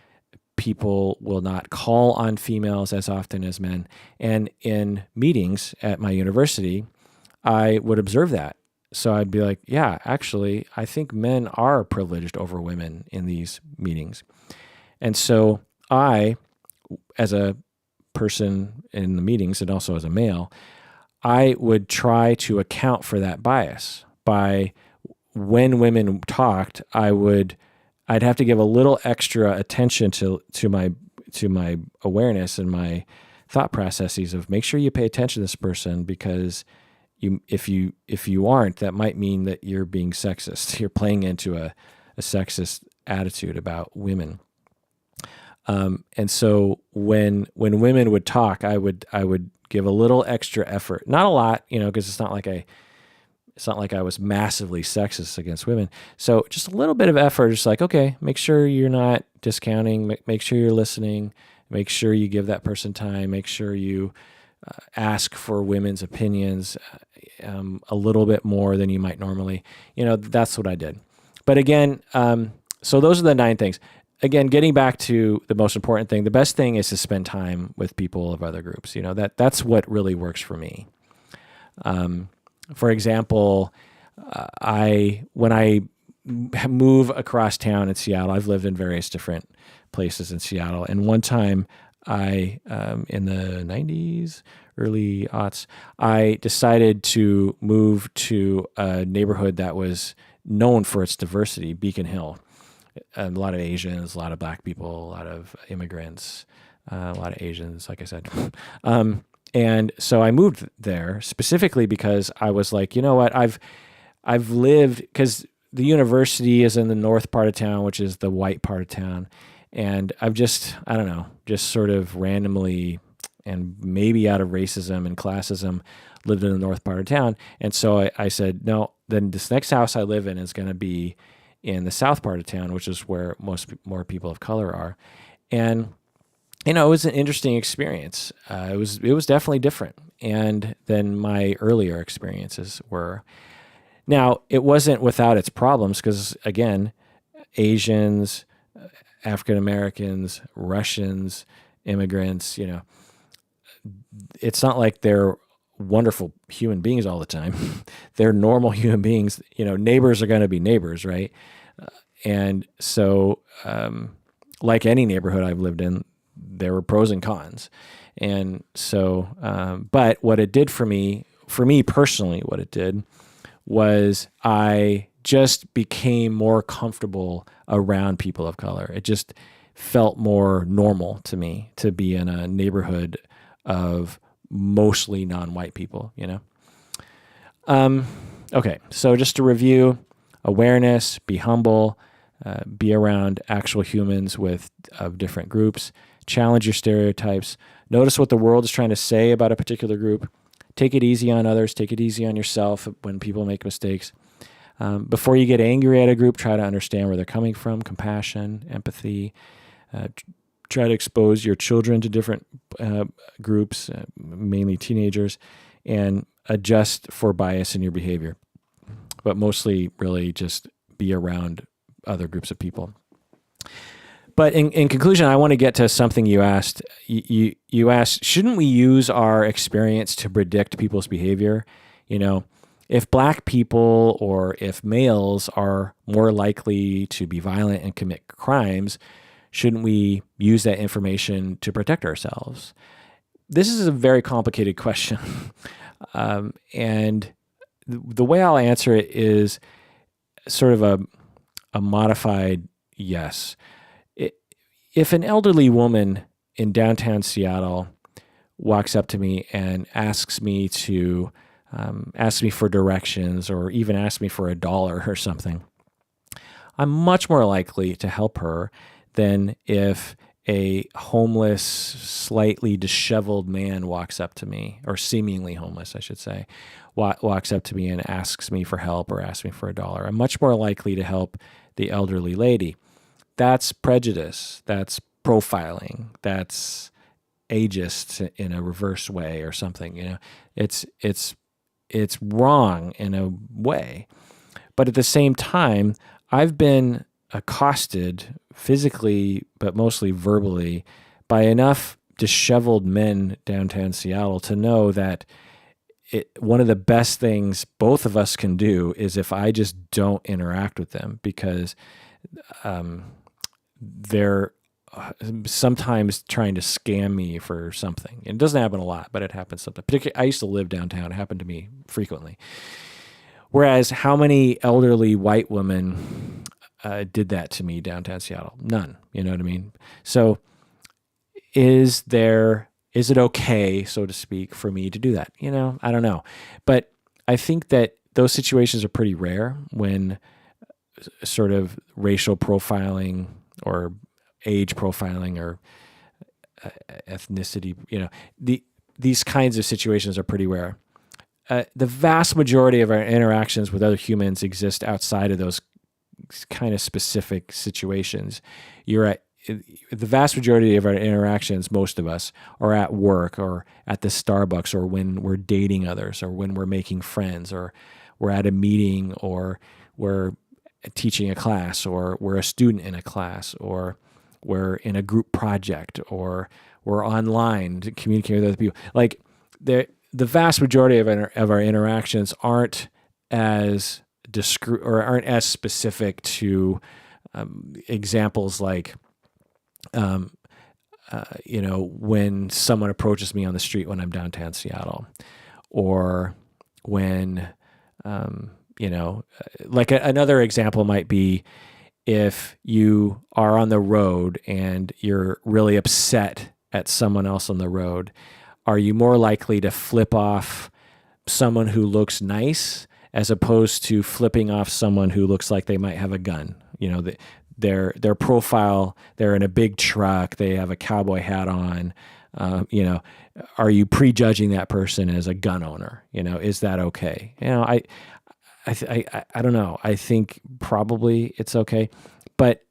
people will not call on females as often as men. And in meetings at my university, I would observe that. So I'd be like, yeah, actually, I think men are privileged over women in these meetings. And so I, as a person in the meetings and also as a male, I would try to account for that bias by when women talked, I would I'd have to give a little extra attention to my awareness and my thought processes of make sure you pay attention to this person, because if you aren't, that might mean that you're being sexist. You're playing into a sexist attitude about women. And so when women would talk, I would give a little extra effort, not a lot, because it's not like I was massively sexist against women. So just a little bit of effort, just like, okay, make sure you're not discounting, make sure you're listening, make sure you give that person time, make sure you ask for women's opinions a little bit more than you might normally. That's what I did. But again, so those are the 9 things. Again, getting back to the most important thing, the best thing is to spend time with people of other groups. That's what really works for me. For example, when I move across town in Seattle, I've lived in various different places in Seattle. And one time in the 90s, early aughts, I decided to move to a neighborhood that was known for its diversity, Beacon Hill. A lot of Asians, a lot of Black people, a lot of immigrants, a lot of Asians, like I said. And so I moved there specifically because I was like, you know what, I've lived, because the university is in the north part of town, which is the white part of town. And I've just sort of randomly and maybe out of racism and classism lived in the north part of town. And so I said, no, then this next house I live in is going to be in the south part of town, which is where more people of color are. And it was an interesting experience. It was definitely different than my earlier experiences were. Now, it wasn't without its problems, because again, Asians, African Americans, Russians, immigrants, it's not like they're wonderful human beings all the time. They're normal human beings. Neighbors are going to be neighbors, right? And so, like any neighborhood I've lived in, there were pros and cons. And so, but what it did for me personally, what it did was I just became more comfortable around people of color. It just felt more normal to me to be in a neighborhood of mostly non-white people, Okay, so just to review: awareness, be humble, be around actual humans of different groups, challenge your stereotypes, notice what the world is trying to say about a particular group, take it easy on others, take it easy on yourself when people make mistakes. Before you get angry at a group, try to understand where they're coming from, compassion, empathy. Try to expose your children to different groups, mainly teenagers, and adjust for bias in your behavior. But mostly, really, just be around other groups of people. But in conclusion, I want to get to something you asked. You asked, shouldn't we use our experience to predict people's behavior? If Black people or if males are more likely to be violent and commit crimes, shouldn't we use that information to protect ourselves? This is a very complicated question. And the way I'll answer it is sort of a modified yes. If an elderly woman in downtown Seattle walks up to me and asks me for directions, or even asks me for $1 or something, I'm much more likely to help her than if a homeless, slightly disheveled man walks up to me, or seemingly homeless, I should say, walks up to me and asks me for help or asks me for $1. I'm much more likely to help the elderly lady. That's prejudice. That's profiling. That's ageist in a reverse way or something. It's wrong in a way. But at the same time, I've been accosted physically, but mostly verbally, by enough disheveled men downtown Seattle to know that one of the best things both of us can do is if I just don't interact with them, because they're sometimes trying to scam me for something. It doesn't happen a lot, but it happens sometimes. Particularly, I used to live downtown. It happened to me frequently. Whereas how many elderly white women did that to me downtown Seattle. None. You know what I mean? So is it okay, so to speak, for me to do that? I don't know. But I think that those situations are pretty rare when sort of racial profiling or age profiling or ethnicity, these kinds of situations are pretty rare. The vast majority of our interactions with other humans exist outside of those kind of specific situations. The vast majority of our interactions, most of us, are at work or at the Starbucks or when we're dating others or when we're making friends or we're at a meeting or we're teaching a class or we're a student in a class or we're in a group project or we're online to communicate with other people. Like the vast majority of our interactions aren't as discrete or aren't as specific to examples like when someone approaches me on the street when I'm downtown Seattle, or when, like another example might be if you are on the road and you're really upset at someone else on the road, are you more likely to flip off someone who looks nice as opposed to flipping off someone who looks like they might have a gun? Their profile, they're in a big truck, they have a cowboy hat on. Are you prejudging that person as a gun owner? Is that okay? I don't know. I think probably it's okay, but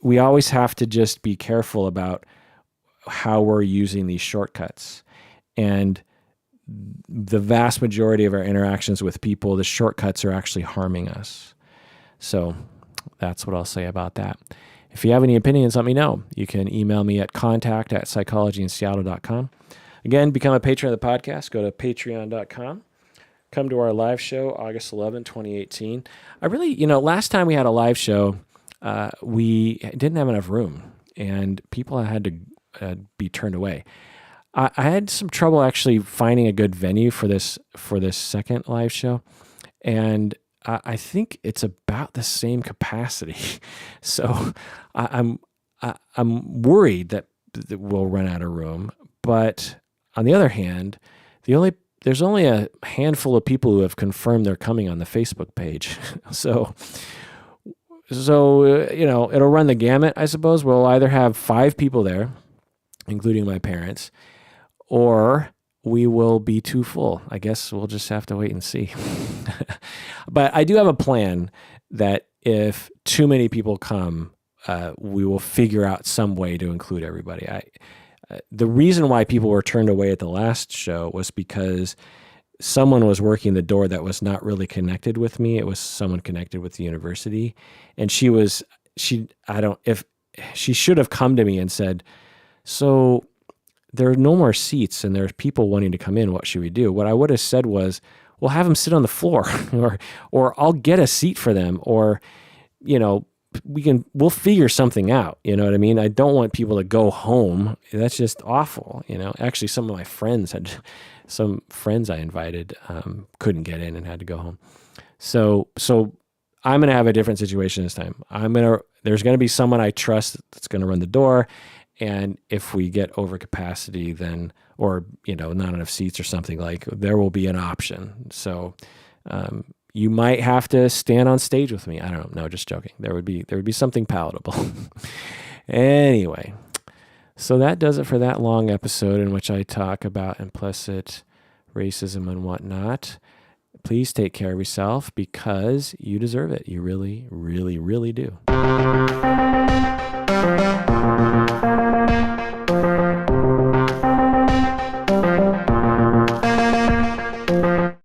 we always have to just be careful about how we're using these shortcuts. And the vast majority of our interactions with people, the shortcuts are actually harming us. So that's what I'll say about that. If you have any opinions, let me know. You can email me at contact@psychologyinseattle.com. Again, become a patron of the podcast. Go to patreon.com. Come to our live show, August 11, 2018. I really, last time we had a live show, we didn't have enough room, and people had to be turned away. I had some trouble actually finding a good venue for this second live show, and I think it's about the same capacity. So I'm worried that we'll run out of room. But on the other hand, there's only a handful of people who have confirmed they're coming on the Facebook page. So it'll run the gamut, I suppose. We'll either have 5 people there, including my parents, or we will be too full. I guess we'll just have to wait and see. But I do have a plan that if too many people come, we will figure out some way to include everybody. The reason why people were turned away at the last show was because someone was working the door that was not really connected with me. It was someone connected with the university. And she should have come to me and said, so there are no more seats and there's people wanting to come in. What should we do? What I would have said was, we'll have them sit on the floor or I'll get a seat for them, or, we'll figure something out. You know what I mean? I don't want people to go home. That's just awful. Actually some of my friends some friends I invited, couldn't get in and had to go home. So I'm going to have a different situation this time. There's going to be someone I trust that's going to run the door. And if we get over capacity, then, or, not enough seats or something, like, there will be an option. So, you might have to stand on stage with me. I don't know. No, just joking. There would be something palatable. Anyway, so that does it for that long episode in which I talk about implicit racism and whatnot. Please take care of yourself because you deserve it. You really, really, really do.